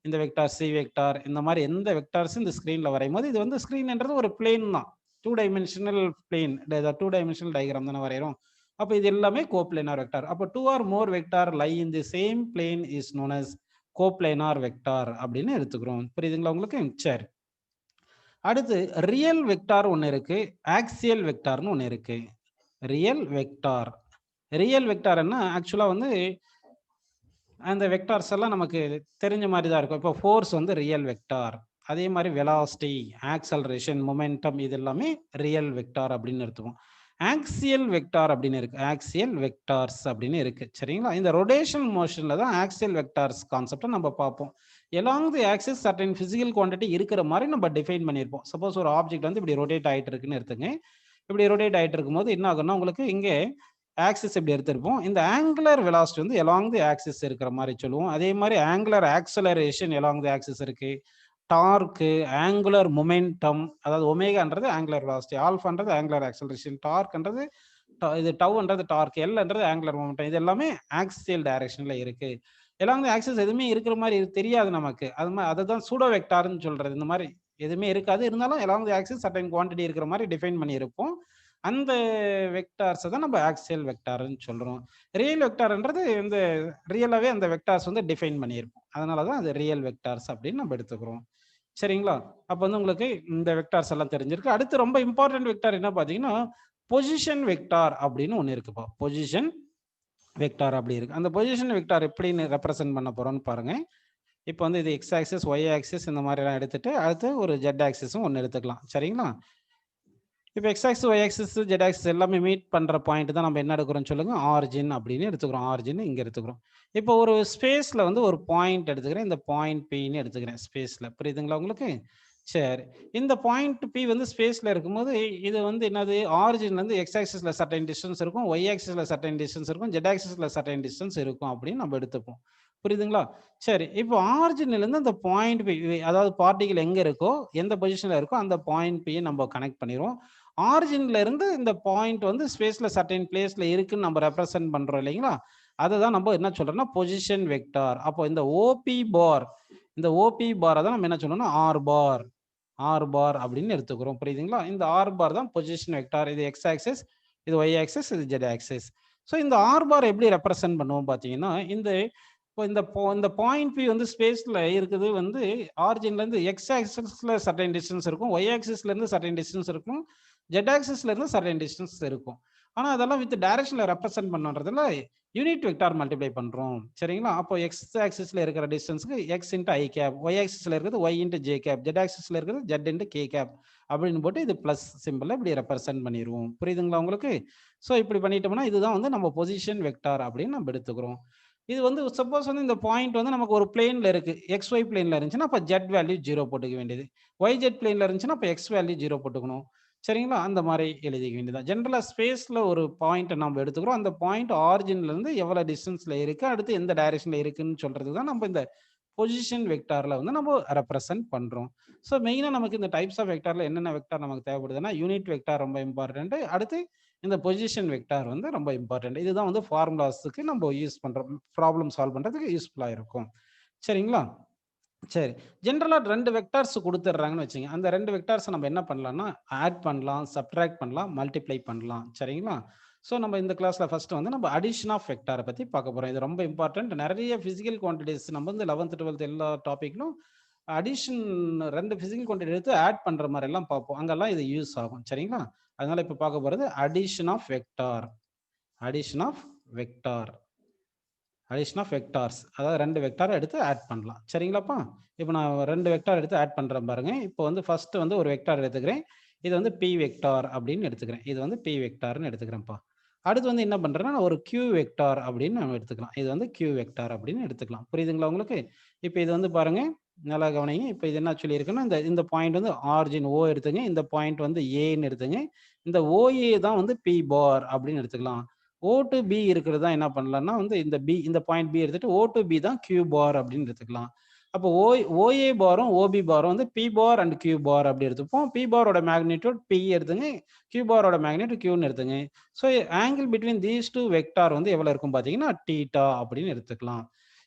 இந்த வெக்டார் சி வெக்டார் இந்த மாதிரி எந்த வெக்டார்ஸ் இந்த ஸ்கிரீன்ல வரையும் போது இது வந்து ஸ்கிரீன்ன்றது ஒரு பிளேன் தான். 2 டைமென்ஷனல் பிளேன், 2 டைமென்ஷனல் டயக்ராம் தானே வரைகிறோம். அப்போ இது எல்லாமே கோப்ளேனார் வெக்டார். அப்போ 2 or more vector lie in the same plane is known as coplanar vector அப்படின்னு எடுத்துக்கிறோம். புரியுதுங்களா உங்களுக்கு? சரி. அடுத்து ரியல் வெக்டார் ஒன்று இருக்கு, ஆக்சியல் வெக்டார்னு ஒன்று இருக்கு. Real vector. ரியல் வெக்டார் என்ன ஆக்சுவலா வந்து அந்த வெக்டார்ஸ் எல்லாம் நமக்கு தெரிஞ்ச மாதிரி தான் இருக்கும். இப்போ ஃபோர்ஸ் வந்து ரியல் வெக்டார். அதே மாதிரி வெலாசிட்டி, ஆக்சலரேஷன், மொமெண்டம் இது எல்லாமே ரியல் வெக்டார் அப்படின்னு எடுத்துவோம். ஆக்சியல் வெக்டார் அப்படின்னு இருக்கு. ஆக்சியல் வெக்டார்ஸ் அப்படின்னு இருக்கு. சரிங்களா? இந்த ரொட்டேஷன் மோஷன்ல தான் ஆக்சியல் வெக்டார்ஸ் கான்செப்டை நம்ம பார்ப்போம். எலாங் தி ஆக்சிஸ் சர்டன் பிசிக்கல் குவான்டிட்டி இருக்கிற மாதிரி நம்ம டிஃபைன் பண்ணியிருப்போம். சப்போஸ் ஒரு ஆப்ஜெக்ட் வந்து இப்படி ரொட்டேட் ஆகிட்டு இருக்குன்னு எடுத்துங்க. இப்படி ரொட்டேட் ஆகிட்டு இருக்கும்போது என்ன ஆகும்னா உங்களுக்கு இங்கே ஆக்சிஸ் இப்படி எடுத்திருப்போம். இந்த ஆங்குலர் வெலாசிட்டி வந்து எலாங் தி ஆக்சிஸ் இருக்கிற மாதிரி சொல்லுவோம். அதே மாதிரி ஆங்குலர் ஆக்சலரேஷன் எலாங் தி ஆக்சிஸ் இருக்கு. டார்க்கு, ஆங்குலர் மொமெண்டம், அதாவது ஒமேகான்றது ஆங்குலர் வெலாசிட்டி, ஆல்ஃபான்றது ஆங்குலர் ஆக்சலரேஷன், டார்க்ன்றது இது டவ்ன்றது டார்க், எல்ன்றது ஆங்குலர் மொமெண்டம். இது எல்லாமே ஆக்சியல் டைரக்ஷன்ல இருக்கு. எலாங் தி ஆக்சிஸ் எதுவுமே இருக்கிற மாதிரி தெரியாது நமக்கு. அதை தான் சூடோ வெக்டார்னு சொல்றது. இந்த மாதிரி எதுவுமே இருக்காது, இருந்தாலும் எலாங் தி ஆக்சிஸ் சர்டன் குவான்டிட்டி இருக்கிற மாதிரி டிஃபைன் பண்ணியிருப்போம். அந்த வெக்டார்ஸை தான் நம்ம ஆக்சியல் வெக்டார்னு சொல்றோம். ரியல் வெக்டார்ன்றது இந்த ரியலாவே அந்த வெக்டார்ஸ் வந்து டிஃபைன் பண்ணியிருப்போம். அதனால தான் அது ரியல் வெக்டார்ஸ் அப்படின்னு நம்ம எடுத்துக்கிறோம். சரிங்களா? அப்போ வந்து உங்களுக்கு இந்த வெக்டார்ஸ் எல்லாம் தெரிஞ்சிருக்கு. அடுத்து ரொம்ப இம்பார்ட்டன்ட் வெக்டார் என்ன பார்த்தீங்கன்னா பொசிஷன் வெக்டார் அப்படின்னு ஒன்று இருக்குப்பா. பொசிஷன் வெக்டார் அப்படி இருக்கு. அந்த பொசிஷன் வெக்டார் எப்படின்னு ரெப்ரசென்ட் பண்ண போறோம்னு பாருங்க. இப்போ வந்து இது எக்ஸ் ஆக்சிஸ், ஒய் ஆக்சிஸ் இந்த மாதிரி எல்லாம் எடுத்துட்டு அடுத்து ஒரு ஜெட் ஆக்சிஸும் ஒன்று எடுத்துக்கலாம். சரிங்களா? இப்போ X axis, Y axis, Z axis எல்லாமே மீட் பண்ற பாயிண்ட் தான் நம்ம என்ன எடுக்கிறோம்னு சொல்லுங்க, ஆரிஜின் அப்படின்னு எடுத்துக்கிறோம். ஆரிஜின் இங்க எடுத்துக்கிறோம். இப்போ ஒரு ஸ்பேஸ்ல வந்து ஒரு பாயிண்ட் எடுத்துக்கிறேன். இந்த பாயிண்ட் பின்னு எடுத்துக்கிறேன் ஸ்பேஸ்ல. புரியுதுங்களா உங்களுக்கு? சரி. இந்த பாயிண்ட் பி வந்து ஸ்பேஸ்ல இருக்கும்போது இது வந்து என்னது, ஆரிஜின்ல இருந்து எக்ஸ் ஆக்சிஸ்ல சர்டன் டிஸ்டன்ஸ் இருக்கும், ஒய் ஆக்சிஸ்ல சர்டன் டிஸ்டன்ஸ் இருக்கும், ஜெட் ஆக்சிஸ்ல சர்டன் டிஸ்டன்ஸ் இருக்கும் அப்படின்னு நம்ம எடுத்துப்போம். புரியுதுங்களா? சரி. இப்போ ஆரிஜின்ல இருந்து அந்த பாயிண்ட் பி, அதாவது பார்ட்டிகல் எங்க இருக்கோ, எந்த பொசிஷன்ல இருக்கோ அந்த பாயிண்ட் பி நம்ம கனெக்ட் பண்ணிடுவோம். ஆரிஜின்ல இருந்து இந்த பாயிண்ட் வந்து ஸ்பேஸ்ல சர்டன் பிளேஸ்ல இருக்குன்னு நம்ம ரெப்ரசென்ட் பண்றோம் இல்லைங்களா? அதை தான் நம்ம என்ன சொல்றோம்னா பொசிஷன் வெக்டார். அப்போ இந்த ஓபி பார், இந்த ஓபி பாரை தான் நம்ம என்ன சொல்லணும்னா ஆர் பார் அப்படின்னு எடுத்துக்கிறோம். புரியுதுங்களா? இந்த ஆர் பார் தான் பொசிஷன் வெக்டார். இது எக்ஸ் ஆக்சிஸ், இது ஒய் ஆக்சிஸ், இது ஜெட் ஆக்சிஸ். ஸோ இந்த ஆர் பார் எப்படி ரெப்ரசென்ட் பண்ணுவோம் பார்த்தீங்கன்னா, இந்த பாயிண்ட் பி வந்து ஸ்பேஸ்ல இருக்குது வந்து ஆரிஜின்ல இருந்து எக்ஸ் ஆக்சிஸ்ல சர்டைன் டிஸ்டன்ஸ் இருக்கும், ஒய் ஆக்சிஸ்ல இருந்து சர்டைன் டிஸ்டன்ஸ் இருக்கும், ஜெட் ஆக்சிஸ்ல இருந்து சர்டைன் டிஸ்டன்ஸ் இருக்கும். ஆனா அதெல்லாம் வித் டைரக்ஷன்ல ரெப்ரசென்ட் பண்ணுறதுல யூனிட் வெக்டார் மல்டிப்ளை பண்றோம். சரிங்களா? அப்போ எக்ஸ் ஆக்சிஸ்ல இருக்கிற டிஸ்டன்ஸ்க்கு x into i cap, y ஆக்சிஸ்ல இருக்கிறது y into j cap, z ஆக்சிஸ்ல இருக்கிறது ஜெட் இன்ட்டு கே கேப் அப்படின்னு போட்டு இது பிளஸ் சிம்பிள் இப்படி ரெப்ரசென்ட் பண்ணிடுவோம். புரியுதுங்களா உங்களுக்கு? ஸோ இப்படி பண்ணிட்டோம்னா இதுதான் வந்து நம்ம பொசிஷன் வெக்டார் அப்படின்னு நம்ம எடுத்துக்கிறோம். இது வந்து சப்போஸ் வந்து இந்த பாயிண்ட் வந்து நமக்கு ஒரு பிளேன்ல இருக்கு, எக்ஸ் ஒய் பிளேன்ல இருந்துச்சுன்னா அப்போ ஜெட் வேல்யூ 0 போட்டுக்க வேண்டியது, ஒய் ஜெட் பிளேன்ல இருந்துச்சுன்னா அப்போ எக்ஸ் வேல்யூ 0 போட்டுக்கணும். சரிங்களா? அந்த மாதிரி எழுதிக்க வேண்டியதான். ஜென்ரலா ஸ்பேஸ்ல ஒரு பாயிண்ட்டை நம்ம எடுத்துக்கிறோம், அந்த பாயிண்ட் ஆரிஜின்ல இருந்து எவ்வளவு டிஸ்டன்ஸ்ல இருக்கு, அடுத்து எந்த டைரக்ஷன்ல இருக்குன்னு சொல்றது தான் நம்ம இந்த பொசிஷன் வெக்டார்ல வந்து நம்ம ரெப்ரசென்ட் பண்றோம். ஸோ மெயினா நமக்கு இந்த டைப்ஸ் ஆஃப் வெக்டார்ல என்னென்ன வெக்டார் நமக்கு தேவைப்படுதுன்னா யூனிட் வெக்டார் ரொம்ப இம்பார்ட்டன்ட், அடுத்து இந்த பொசிஷன் வெக்டார் வந்து ரொம்ப இம்பார்ட்டன்ட். இதுதான் வந்து ஃபார்முலாஸ்க்கு நம்ம யூஸ் பண்றோம், ப்ராப்ளம் சால்வ் பண்றதுக்கு யூஸ்ஃபுல்லா இருக்கும். சரிங்களா? சரி. ஜென்ரலா 2 வெக்டார்ஸ் குடுத்துடுறாங்கன்னு வச்சுங்க. அந்த 2 வெக்டார்ஸ நம்ம என்ன பண்ணலாம்னா, ஆட் பண்ணலாம், சப்ட்ராக்ட் பண்ணலாம், மல்டிப்ளை பண்ணலாம். சரிங்களா? ஸோ நம்ம இந்த கிளாஸ்ல ஃபர்ஸ்ட் வந்து நம்ம அடிஷன் ஆஃப் வெக்டார பத்தி பார்க்க போறோம். இது ரொம்ப இம்பார்ட்டன்ட். நிறைய பிசிக்கல் குவான்டிட்டிஸ் நம்ம வந்து 11th 12th எல்லா டாபிக்லும் அடிஷன் 2 பிசிக்கல் குவான்டிட்டி எடுத்து ஆட் பண்ற மாதிரி எல்லாம் பார்ப்போம். அங்கெல்லாம் இது யூஸ் ஆகும். சரிங்களா? அதனால இப்ப பார்க்க போறது addition of vector. Addition of vector. Addition of vectors. அதாவது 2 வெக்டார் எடுத்து ஆட் பண்ணலாம். சரிங்களாப்பா? இப்போ நான் 2 வெக்டார் எடுத்து ஆட் பண்றேன் பாருங்க. இப்போ வந்து ஃபர்ஸ்ட் வந்து ஒரு வெக்டார் எடுத்துக்கிறேன். இது வந்து பி வெக்டார் அப்படின்னு எடுத்துக்கிறேன். இது வந்து பி வெக்டார்னு எடுத்துக்கிறேன்ப்பா. அடுத்து வந்து என்ன பண்றேன்னா ஒரு கியூ வெக்டார் அப்படின்னு நம்ம எடுத்துக்கலாம். இது வந்து கியூ வெக்டார் அப்படின்னு எடுத்துக்கலாம். புரியுதுங்களா உங்களுக்கு? இப்போ இது வந்து பாருங்க, நல்லா கவனிங்க. இப்போ இது என்ன சொல்லியிருக்குன்னா, இந்த பாயிண்ட் வந்து ஆரிஜின் ஓ எடுத்துங்க, இந்த பாயிண்ட் வந்து ஏன்னு எடுத்துங்க, இந்த ஓஏ தான் வந்து பி பார் அப்படின்னு எடுத்துக்கலாம். ஓ டு பி இருக்கிறது தான் என்ன பண்ணலாம்னா வந்து இந்த பாயிண்ட் பி எடுத்துட்டு ஓ டு பி தான் கியூ பார் அப்படின்னு எடுத்துக்கலாம். அப்போ ஓஏ பாரும் ஓபி பாரும் வந்து P bar and Q bar அப்படி எடுத்துப்போம். பி பாரோட மேக்னிடியூட் பி எடுத்துங்க, கியூ பாரோட மேக்னிடியூட் கியூன்னு எடுத்துங்க. So angle between these two vector வந்து எவ்வளவு இருக்கும் பார்த்தீங்கன்னா டீட்டா அப்படின்னு எடுத்துக்கலாம்.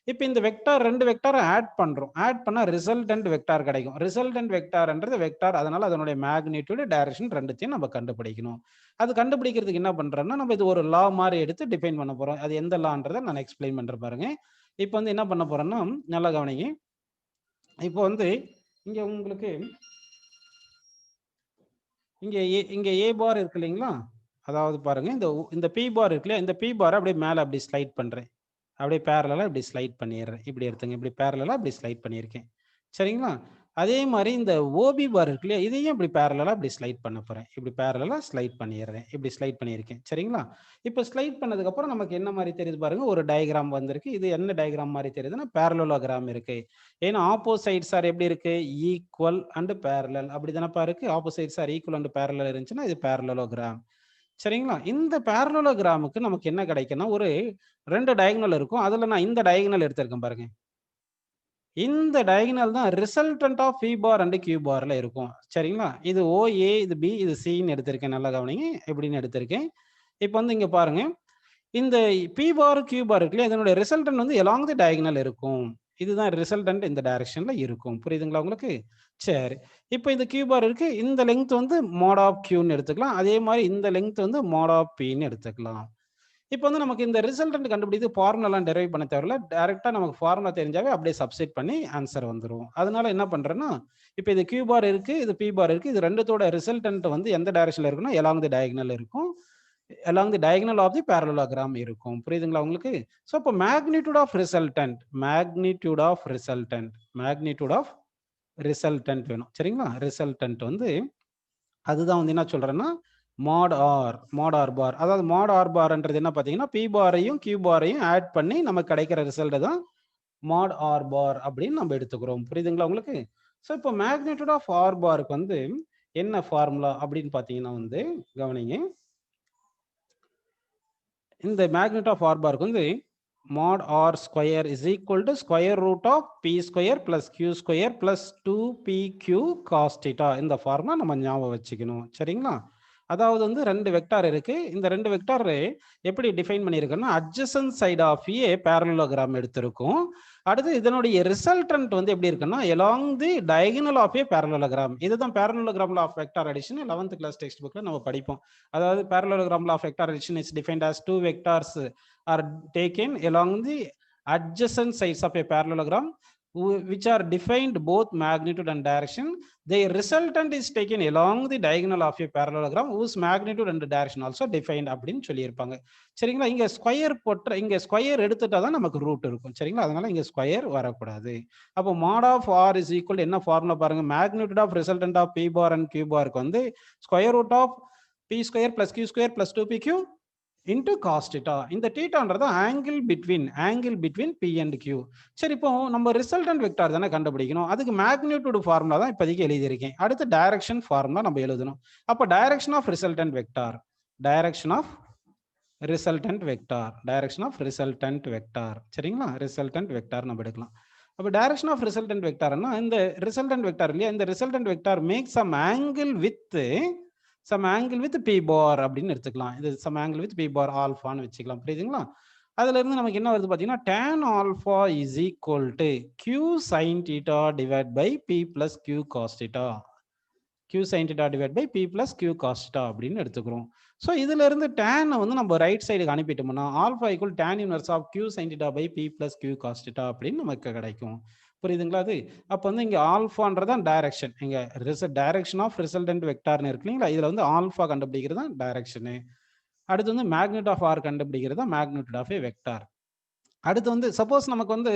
இப்போ இந்த வெக்டார் 2 வெக்டாரை ஆட் பண்றோம். ஆட் பண்ணா ரிசல்டன்ட் வெக்டார் கிடைக்கும். ரிசல்டன்ட் வெக்டார்ன்றது வெக்டார், அதனால அதனுடைய மேக்னிடியூட், டைரக்ஷன் ரெண்டுத்தையும் நம்ம கண்டுபிடிக்கணும். அது கண்டுபிடிக்கிறதுக்கு என்ன பண்றோம்னா, நம்ம இது ஒரு லா மாதிரி எடுத்து டிஃபைன் பண்ண போறோம். அது எந்த லான்றதை நான் எக்ஸ்பிளைன் பண்றேன் பாருங்க. இப்போ வந்து என்ன பண்ண போறோம்னா, நல்லா கவனிங்க. இப்போ வந்து இங்க உங்களுக்கு இங்க ஏ பார் இருக்கு இல்லைங்களா? அதாவது பாருங்க, இந்த பி பார் இருக்கு இல்லையா? இந்த பி பாரை அப்படியே மேல அப்படி ஸ்லைட் பண்றேன். அப்படியே பேரலா இப்படி ஸ்லைட் பண்ணிடுறேன். இப்படி எடுத்துங்க. இப்படி பேரலா இப்படி ஸ்லைட் பண்ணியிருக்கேன். சரிங்களா? அதே மாதிரி இந்த ஓபி பார் இருக்கு இல்லையா? இதையும் இப்படி பேரலா இப்படி ஸ்லைட் பண்ண போறேன். இப்படி பேரலா ஸ்லைட் பண்ணிடுறேன். இப்படி ஸ்லைட் பண்ணியிருக்கேன். சரிங்களா? இப்போ ஸ்லைட் பண்ணதுக்கு அப்புறம் நமக்கு என்ன மாதிரி தெரியுது பாருங்க, ஒரு டயகிராம் வந்திருக்கு. இது என்ன டயகிராம் மாதிரி தெரியுதுன்னா பேரலோகிராம் இருக்கு. ஏன்னா ஆப்போசைட்ஸ் ஆர் எப்படி இருக்கு? Equal and parallel. அப்படி தானப்பா இருக்கு. ஆப்போசைட்ஸ் ஆர் ஈக்குவல் அண்ட் பேரலல் இருந்துச்சுன்னா இது பேரலோகிராம். சரிங்களா? இந்த பேரலோகிராமுக்கு நமக்கு என்ன கிடைக்கும்னா, ஒரு 2 டயகனல் இருக்கும். அதுல நான் இந்த டயகனல் எடுத்திருக்கேன் பாருங்க. இந்த டயகனல் தான் resultant of p bar and q பார்ல இருக்கும். சரிங்களா? இது ஓஏ, இது பி, இது சின்னு எடுத்திருக்கேன். நல்லா கவனிங்க. எப்படின்னு எடுத்திருக்கேன். இப்போ வந்து இங்க பாருங்க. இந்த பி பார், கியூ பார் இருக்கு இல்லையா? இதனுடைய ரிசல்டன்ட் வந்து அலாங் தி டயகனல் இருக்கும். இதுதான் ரிசல்டன்ட் இந்த டைரக்ஷன்ல இருக்கும். புரியுதுங்களா உங்களுக்கு? சரி. இப்போ இந்த கியூ பார் இருக்கு. இந்த லெங்த் வந்து மோட் ஆஃப் கியூன்னு எடுத்துக்கலாம். அதே மாதிரி இந்த லெங்த் வந்து மோட் ஆஃப் பின்னு எடுத்துக்கலாம். இப்போ வந்து நமக்கு இந்த ரிசல்டன்ட் கண்டுபிடித்து ஃபார்முலாலாம் டெரைவ் பண்ண தேவையில்ல. டைரக்டா நமக்கு ஃபார்முலா தெரிஞ்சாவே அப்படியே சப்ஸ்டிட் பண்ணி ஆன்சர் வந்துரும். அதனால என்ன பண்றேன்னா, இப்போ இது கியூ பார் இருக்கு, இது பி பார் இருக்கு. இது ரெண்டுத்தோட ரிசல்டன்ட் வந்து எந்த டைரக்ஷன்ல இருக்குன்னா, அலாங் தி டயகனல் இருக்கும். Along the diagonal of the parallelogram இருக்கும். புரியுதுங்களா உங்களுக்கு? ஸோ இப்போ மேக்னிடியூட் ஆஃப் ரிசல்டன்ட் வேணும். சரிங்களா? ரிசல்டன்ட் வந்து அதுதான் வந்து என்ன சொல்றேன்னா, மோட் ஆர் பார். அதாவது மோட் ஆர் பார்ன்றது என்ன பார்த்தீங்கன்னா, பி பாரையும் கியூ பாரையும் ஆட் பண்ணி நமக்கு கிடைக்கிற ரிசல்ட் தான் மோட் ஆர் பார் அப்படின்னு நம்ம எடுத்துக்கிறோம். புரியுதுங்களா உங்களுக்கு? ஸோ இப்போ மேக்னிடியூட் ஆஃப் ஆர் பாருக்கு வந்து என்ன ஃபார்முலா அப்படின்னு பார்த்தீங்கன்னா வந்து கவனிங்க. இந்த மேக்னிடியூட் ஆஃப் ஆர் பாருக்கு வந்து mod r square is equal to square root of p square plus q square plus 2pq cos theta. இந்த ஃபார்முலா நம்ம ஞாபகம் வச்சுக்கணும். சரிங்களா? அதாவது வந்து 2 வெக்டார் இருக்கு. இந்த 2 வெக்டார் எப்படி டிஃபைன் பண்ணியிருக்கோம்னா, adjacent side of a parallelogram எடுத்திருக்கும். அடுத்து இதனுடைய ரிசல்டன்ட் வந்து எப்படி இருக்குன்னா, along the diagonal of a parallelogram. இதுதான் parallelogram law of vector addition 11th class text புக்ல நம்ம படிப்போம். அதாவது parallelogram law of vector addition is defined as 2 vectors are taken along the adjacent sides of a parallelogram which are defined both magnitude and direction. The resultant is taken along the diagonal of a parallelogram whose magnitude and direction also defined அப்படின்னு சொல்லியிருப்பாங்க. சரிங்களா? இங்க square போட்ட இங்க square எடுத்துட்டா தான் நமக்கு root இருக்கும். சரிங்களா? அதனால இங்க ஸ்கொயர் வரக்கூடாது. அப்போ mod of r is equal என்ன ஃபார்முலா பாருங்க, magnitude of resultant of p bar and q barக்கு வந்து square root of p square plus q square plus 2pq into cos theta. இந்த தீட்டான்றது angle between p and q. சரி, இப்போ நம்ம resultant vector தானே கண்டுபிடிக்கணும். அதுக்கு மேக்னிடியூட் ஃபார்முலா தான் இப்போதைக்கு எழுதியிருக்கேன். அடுத்து டைரக்ஷன் ஃபார்முலா நம்ம எழுதணும். அப்போ டைரக்ஷன் ஆஃப் ரிசல்டன்ட் வெக்டார், சரிங்களா? ரிசல்டன்ட் வெக்டார் நம்ம எடுக்கலாம். அப்போ டைரக்ஷன் ஆஃப் ரிசல்டன்ட் வெக்டார்னா இந்த ரிசல்டன்ட் வெக்டார் இல்லையா, இந்த resultant vector make some angle with p bar அப்படின்னு எடுத்துக்கலாம். இது some angle with p bar ஆல்ஃபான்னு வச்சுக்கலாம். புரியுதுங்களா? அதுல இருந்து நமக்கு என்ன வருது பாத்தீங்கன்னா, tan alpha is equal to q sin theta divided by p plus q cos theta. q sin theta divided by p plus q cos theta அப்படின்னு எடுத்துக்கிறோம். ஸோ இதுல இருந்து tan வந்து நம்ம ரைட் சைடுக்கு அனுப்பிட்டோம்னா alpha equal tan inverse of q sin theta by p plus q cos theta அப்படின்னு நமக்கு கிடைக்கும். புரியுதுங்களா? அது அப்போ வந்து இங்க ஆல்ஃபான்றதான் டைரக்ஷன். இங்க டைரக்ஷன் ஆஃப் ரிசல்டன்ட் வெக்டார்னு இருக்கு இல்லைங்களா, இதுல வந்து ஆல்ஃபா கண்டுபிடிக்கிறது தான் டைரக்ஷனு. அடுத்து வந்து மேக்னிட் ஆஃப் ஆர் கண்டுபிடிக்கிறது தான் மேக்னிட் ஆஃப் ஏ வெக்டார். அடுத்து வந்து சப்போஸ் நமக்கு வந்து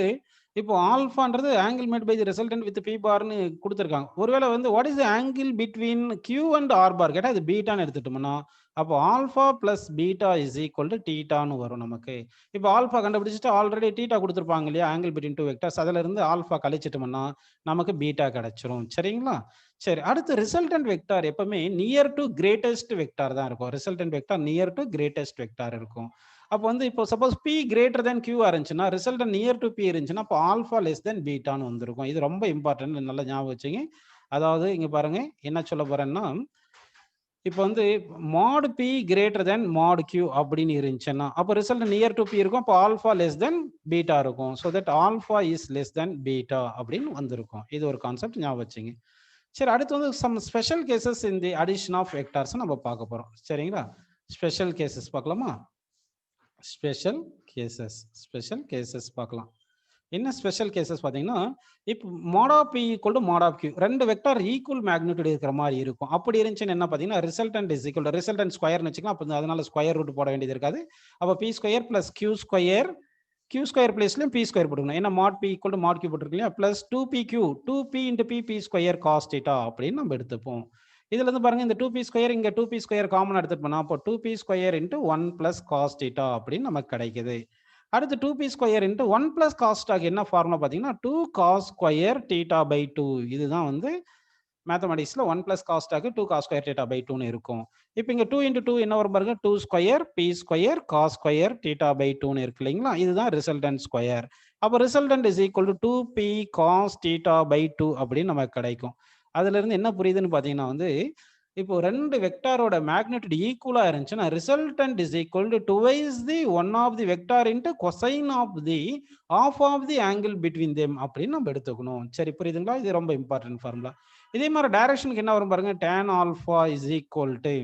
இப்போ ஆல்ஃபான்றது angle made by the resultant with p பார்னு கொடுத்துருக்காங்க. ஒருவேளை வந்து what is the angle between q and r bar கேட்டால் இது பீட்டான்னு எடுத்துட்டோம்னா அப்போ alpha plus beta is equal to டீட்டான்னு வரும் நமக்கு. இப்போ ஆல்ஃபா கண்டுபிடிச்சிட்டு ஆல்ரெடி டீட்டா கொடுத்துருப்பாங்க இல்லையா, ஆங்கிள் பிட்வீன் டூ வெக்டர்ஸ், அதுல இருந்து ஆல்ஃபா கழிச்சிட்டோம்னா நமக்கு பீட்டா கிடைச்சிரும். சரிங்களா? சரி, அடுத்து ரிசல்டன்ட் வெக்டார் எப்பவுமே நியர் டு கிரேட்டஸ்ட் வெக்டார் தான் இருக்கும். Resultant vector near to greatest vector இருக்கும். அப்போ வந்து இப்போ suppose p greater than q இருந்துச்சுன்னா ரிசல்ட் நியர் டு p இருந்துச்சுன்னா அப்போ ஆல்ஃபா லெஸ் தென் பீட்டான்னு வந்திருக்கும். இது ரொம்ப இம்பார்ட்டன்ட், நல்லா ஞாபகம் வச்சுங்க. அதாவது இங்க பாருங்க என்ன சொல்ல போறேன்னா, இப்போ வந்து mod p greater than mod q அப்படின்னு இருந்துச்சுன்னா அப்போ ரிசல்ட் நியர் டு p இருக்கும். அப்போ ஆல்ஃபா லெஸ் தென் பீட்டா இருக்கும். So that alpha is less than beta அப்படின்னு வந்திருக்கும். இது ஒரு கான்செப்ட் ஞாபகம் வச்சுங்க. சரி, அடுத்து வந்து some special cases in the addition of vectors நம்ம பார்க்க போறோம். சரிங்களா? ஸ்பெஷல் கேசஸ் பார்க்கலாமா? ஸ்பெஷல் கேசஸ் பார்க்கலாம். என்ன ஸ்பெஷல் கேசஸ் பார்த்தீங்கன்னா, இப்போ mod of p equal to mod of q ரெண்டு வெக்டார் ஈக்குவல் மேக்னிடியூட் இருக்கிற மாதிரி இருக்கும். அப்படி இருந்துச்சுன்னு என்ன பார்த்தீங்கன்னா, resultant is equal to resultant ஸ்கொயர்னு வச்சுக்கலாம். அப்போ அதனால ஸ்கொயர் ரூட் போட வேண்டியது இருக்காது. அப்போ p square plus q square பிளேஸ்லையும் p ஸ்கொயர் போட்டுக்கணும். ஏன்னா mod p equal to mod q போட்டுருக்கு இல்லையா, plus 2p into p square cos theta அப்படின்னு நம்ம எடுத்துப்போம். இதுல இருந்து பாருங்க, இந்த 2p ஸ்கொயர் இங்க 2p ஸ்கொயர் காமன் எடுத்துட்டு போனா அப்போ 2p square into 1 plus cos theta அப்படின்னு நமக்கு கிடைக்குது. அடுத்து 2p square into 1 plus cos தீட்டாக்கு என்ன ஃபார்முலா பார்த்தீங்கன்னா 2 காஸ் ஸ்கொயர் தீட்டா பை 2. இதுதான் வந்து மேத்தமெட்டிக்ஸ்ல 1 பிளஸ் காஸ் தீட்டாக்கு 2 காஸ் ஸ்கொயர் தீட்டா பை 2ன்னு இருக்கும். இப்போ இங்க 2 இன்ட்டு 2 என்ன வரும் பாருங்க, 2 square p square cos square theta by 2ன்னு இருக்கு இல்லைங்களா, இதுதான் ரிசல்டன்ட் ஸ்கொயர். அப்போ resultant is equal to 2p cos theta by 2 அப்படின்னு நமக்கு கிடைக்கும். அதுல இருந்து என்ன புரியுதுன்னு பாத்தீங்கன்னா வந்து, இப்போ ரெண்டு வெக்டாரோட மேக்னிடியூட் ஈக்குவலா இருந்துச்சுன்னா resultant is equal to twice the one of the vector into cosine of the of of the angle between them அப்படின்னு நம்ம எடுத்துக்கணும். சரி, புரியுதுங்களா? இது ரொம்ப இம்பார்ட்டன்ட் ஃபார்முலா. இதே மாதிரி டைரக்ஷனுக்கு என்ன வரும் பாருங்க, tan alpha is equal to,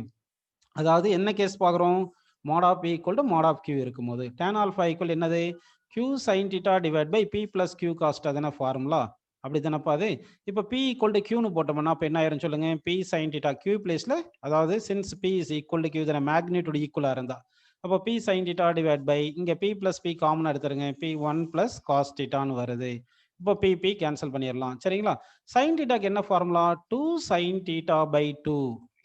அதாவது என்ன கேஸ் பாக்குறோம், mod of p equal to mod of q இருக்கும்போது tan ஆல்ஃபா ஈக்குவல் என்னது, q sin theta divide by p plus q cos தானே ஃபார்முலா. அப்படி தானப்பா அது. இப்போ p ஈக்குவல் டு q போட்டோம்னா அப்போ என்ன ஆயிரும் சொல்லுங்க, p sin theta q பிளேஸ்ல, அதாவது since p is equal to q தானே மேக்னிடியூட் ஈக்குவலா இருந்தா அப்போ p sin theta divide by இங்க p பிளஸ் p காமன் எடுத்துருங்க, p 1 பிளஸ் காஸ் தீட்டான்னு வருது. இப்போ p கேன்சல் பண்ணிடலாம். சரிங்களா? sin thetaக்கு என்ன ஃபார்முலா, 2 sin theta பை 2.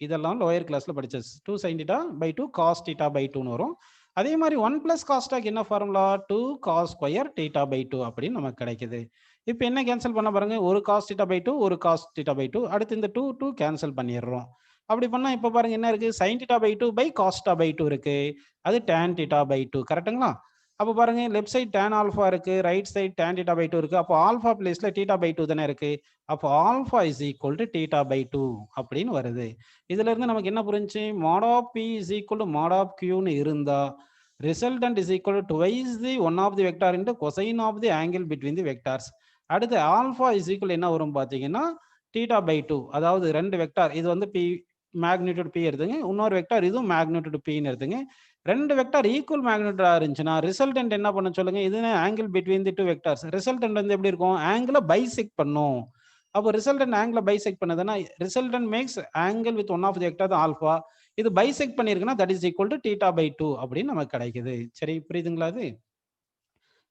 இதெல்லாம் லோயர் கிளாஸ்ல படிச்சது. 2 sin theta by 2 cos theta by 2ன்னு வரும். அதே மாதிரி 1 பிளஸ் காஸ் தீட்டாக்கு என்ன formula, 2 cos square theta by 2 அப்படின்னு நமக்கு கிடைக்குது. இப்போ என்ன கேன்சல் பண்ண பாருங்க, ஒரு காஸ் தீட்டா பை 2 ஒரு காஸ் தீட்டா பை 2, அடுத்து இந்த 2 கேன்சல் பண்ணிடுறோம். அப்படி பண்ணா இப்போ பாருங்க என்ன இருக்கு, sin theta by 2 by cos theta by 2 இருக்கு, அது tan தீட்டா பை 2. கரெக்ட்டுங்களா? அப்போ பாருங்க லெஃப்ட் சைடு tan ஆல்ஃபா இருக்கு, right side tan theta by 2 இருக்கு. அப்போ ஆல்ஃபா பிளேஸ்ல theta by 2 தானே இருக்கு. அப்போ alpha is equal to theta by 2 அப்படின்னு வருது. இதுல இருந்து நமக்கு என்ன புரிஞ்சுச்சு? mod of p is equal to mod of q ன்னு இருந்தா resultant is equal to twice the one of the vector into cosine of the angle between the vectors. அடுத்து ஆல்ஃபா இஸ் ஈக்குவல் என்ன வரும் பார்த்தீங்கன்னா theta by 2. அதாவது ரெண்டு vector இது வந்து p மேக்னிடியூட் p எடுத்துங்க, இன்னொரு வெக்டார் இதுவும் மேக்னிடியூட் p ன்னு எடுத்துங்க. ரெண்டு வெக்டார் ஈக்குவல் மேக்னிடியூடா இருந்துச்சுன்னா ரிசல்டன்ட் என்ன பண்ண சொல்லுங்க? இது angle between the two vectors. Resultant வந்து எப்படி இருக்கும்? ஆங்கிளை பைசெக்ட் பண்ணும். அப்போ ரிசல்டன்ட் ஆங்கிளை பைசெக்ட் பண்ணதுன்னா resultant makes angle with one of the vector alpha. இது பைசெக்ட் பண்ணிருக்குன்னா that is equal to theta by 2 அப்படின்னு நமக்கு கிடைக்குது. சரி, புரியுதுங்களா? அது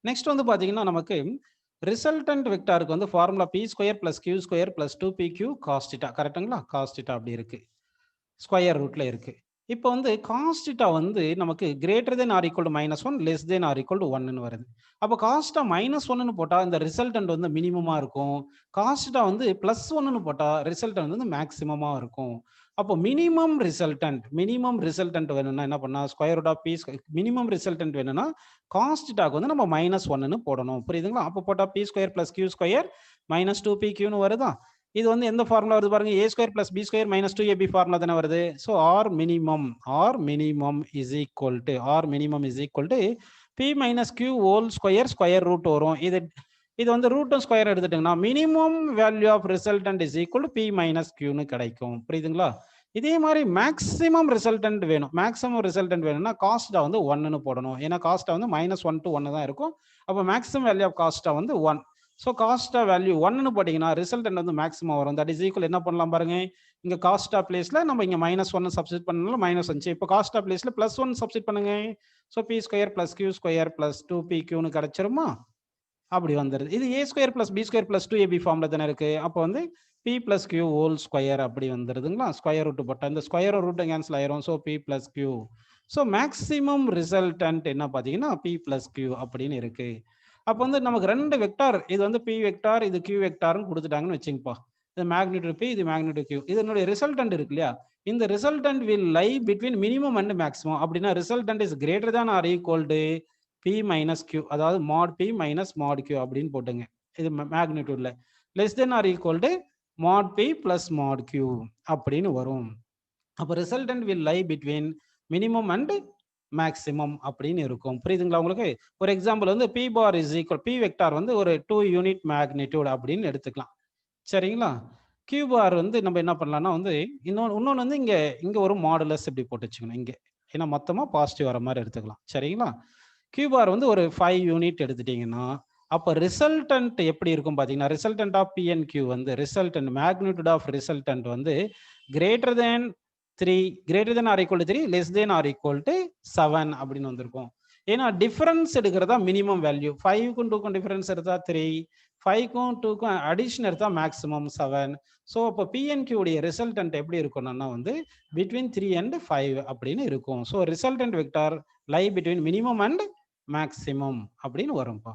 நெக்ஸ்ட் வந்து பாத்தீங்கன்னா நமக்கு ரிசல்டன்ட் வெக்டாருக்கு வந்து formula p square plus q square plus 2pq cos θ. கரெக்டுங்களா? cos θ அப்படி இருக்கு, ஸ்கொயர் ரூட்ல இருக்கு. இப்போ வந்து cos θ வந்து நமக்கு greater than or equal to -1 less than or equal to 1 வருது. அப்போ cos θ -1 போட்டா இந்த ரிசல்டன்ட் வந்து மினிமமா இருக்கும். cos θ வந்து +1 போட்டா ரிசல்டன்ட் வந்து மேக்ஸிமமா இருக்கும். அப்போ மினிமம் ரிசல்டன்ட் வேணும்னா என்ன பண்ணா square root of p minimum resultant வேணும்னா cos θக்கு வந்து நம்ம -1 போடணும். புரியுதுங்களா? அப்போ போட்டா p square plus q square -2pq ன்னு வருதா? இது வந்து எந்த ஃபார்முலா வருது பாருங்க, a square plus b square -2ab formula தானே வருது. So r minimum is equal to p minus q whole square root வரும். இது வந்து ரூட்டும் ஸ்கொயர் எடுத்துட்டீங்கன்னா minimum value of resultant is equal to p minus q கிடைக்கும். புரியுதுங்களா? இதே மாதிரி மேக்ஸிமம் ரிசல்டன்ட் வேணும்னா காஸ்ட் வந்து 1 போடணும். ஏன்னா காஸ்ட் வந்து -1 to 1 தான் இருக்கும். அப்போ மேக்ஸிமம் வேல்யூ ஆஃப் காஸ்ட் வந்து 1. ஸோ காஸ்ட் வேல்யூ 1 போட்டீங்கன்னா ரிசல்டன்ட் வந்து மேக்ஸிமம் வரும். தட் இஸ் ஈக்குவல் என்ன பண்ணலாம் பாருங்க, இங்க காஸ்ட் பிளேஸ்ல நம்ம இங்க -1 சப்ஸ்டிட் பண்ணனால -1. இப்போ காஸ்ட் பிளேஸ்ல +1 சப்ஸ்டிட் பண்ணுங்க. So p square plus q square plus 2pq கிடைச்சிருமா? அப்படி வந்துருது. இது a square plus b square plus 2ab ஃபார்ம்ல தானே இருக்கு. அப்போ வந்து p plus q whole square அப்படி வந்துருதுங்களா? ஸ்கொயர் ரூட் போட்டா இந்த ஸ்கொயர் ரூட் கேன்சல் ஆயிரும். So p plus q. So maximum resultant என்ன பார்த்தீங்கன்னா p பிளஸ் q அப்படின்னு இருக்கு. அப்போ வந்து நமக்கு ரெண்டு வெக்டார், இது வந்து p வெக்டார், இது q வெக்டார்னு கொடுத்துட்டாங்கன்னு வச்சுங்கப்பா. இது மேக்னிடியூட் p, இது மேக்னிடியூட் q. இதனுடைய ரிசல்டன்ட் இருக்கு இல்லையா? இந்த resultant will lie between minimum and maximum. அப்படின்னா resultant is greater than or equal to p minus q, அதாவது mod p minus mod q அப்படின்னு போட்டுங்க. இது மேக்னிடியூட்ல less than or equal to mod p plus mod q அப்படின்னு வரும். அப்போ resultant will lie between minimum and maximum அப்படின்னு இருக்கும். புரியுதுங்களா உங்களுக்கு? ஒரு எக்ஸாம்பிள் வந்து p bar is equal, p vector வந்து ஒரு 2 யூனிட் மேக்னிடியூட் அப்படின்னு எடுத்துக்கலாம். சரிங்களா? q பார் வந்து நம்ம என்ன பண்ணலாம்னா வந்து இன்னொன்று வந்து இங்க ஒரு மாடுலஸ் இப்படி போட்டு வச்சுக்கணும் இங்க. ஏன்னா மொத்தமா பாசிட்டிவ் வர மாதிரி எடுத்துக்கலாம். சரிங்களா? q பார் வந்து ஒரு 5 யூனிட் எடுத்துட்டீங்கன்னா அப்போ ரிசல்டன்ட் எப்படி இருக்கும் பார்த்தீங்கன்னா resultant of p and q வந்து ரிசல்டன்ட் மேக்னிடியூட் ஆஃப் ரிசல்டன்ட் வந்து greater than 3, greater than or equal to 3, less than or equal to 7 அப்படின்னு வந்திருக்கும். ஏன்னா டிஃபரன்ஸ் எடுக்கிறதா மினிமம் வேல்யூ. 5க்கும் 2க்கும் டிஃபரன்ஸ் எடுத்தா 3, 5க்கும் 2க்கும் அடிஷன் எடுத்தா மேக்ஸிமம் 7. ஸோ அப்போ PNQ உடைய ரிசல்டன்ட் எப்படி இருக்கணும்னா வந்து பிட்வீன் 3 and 5 அப்படின்னு இருக்கும். So resultant vector lie between minimum and maximum அப்படின்னு வரும்பா.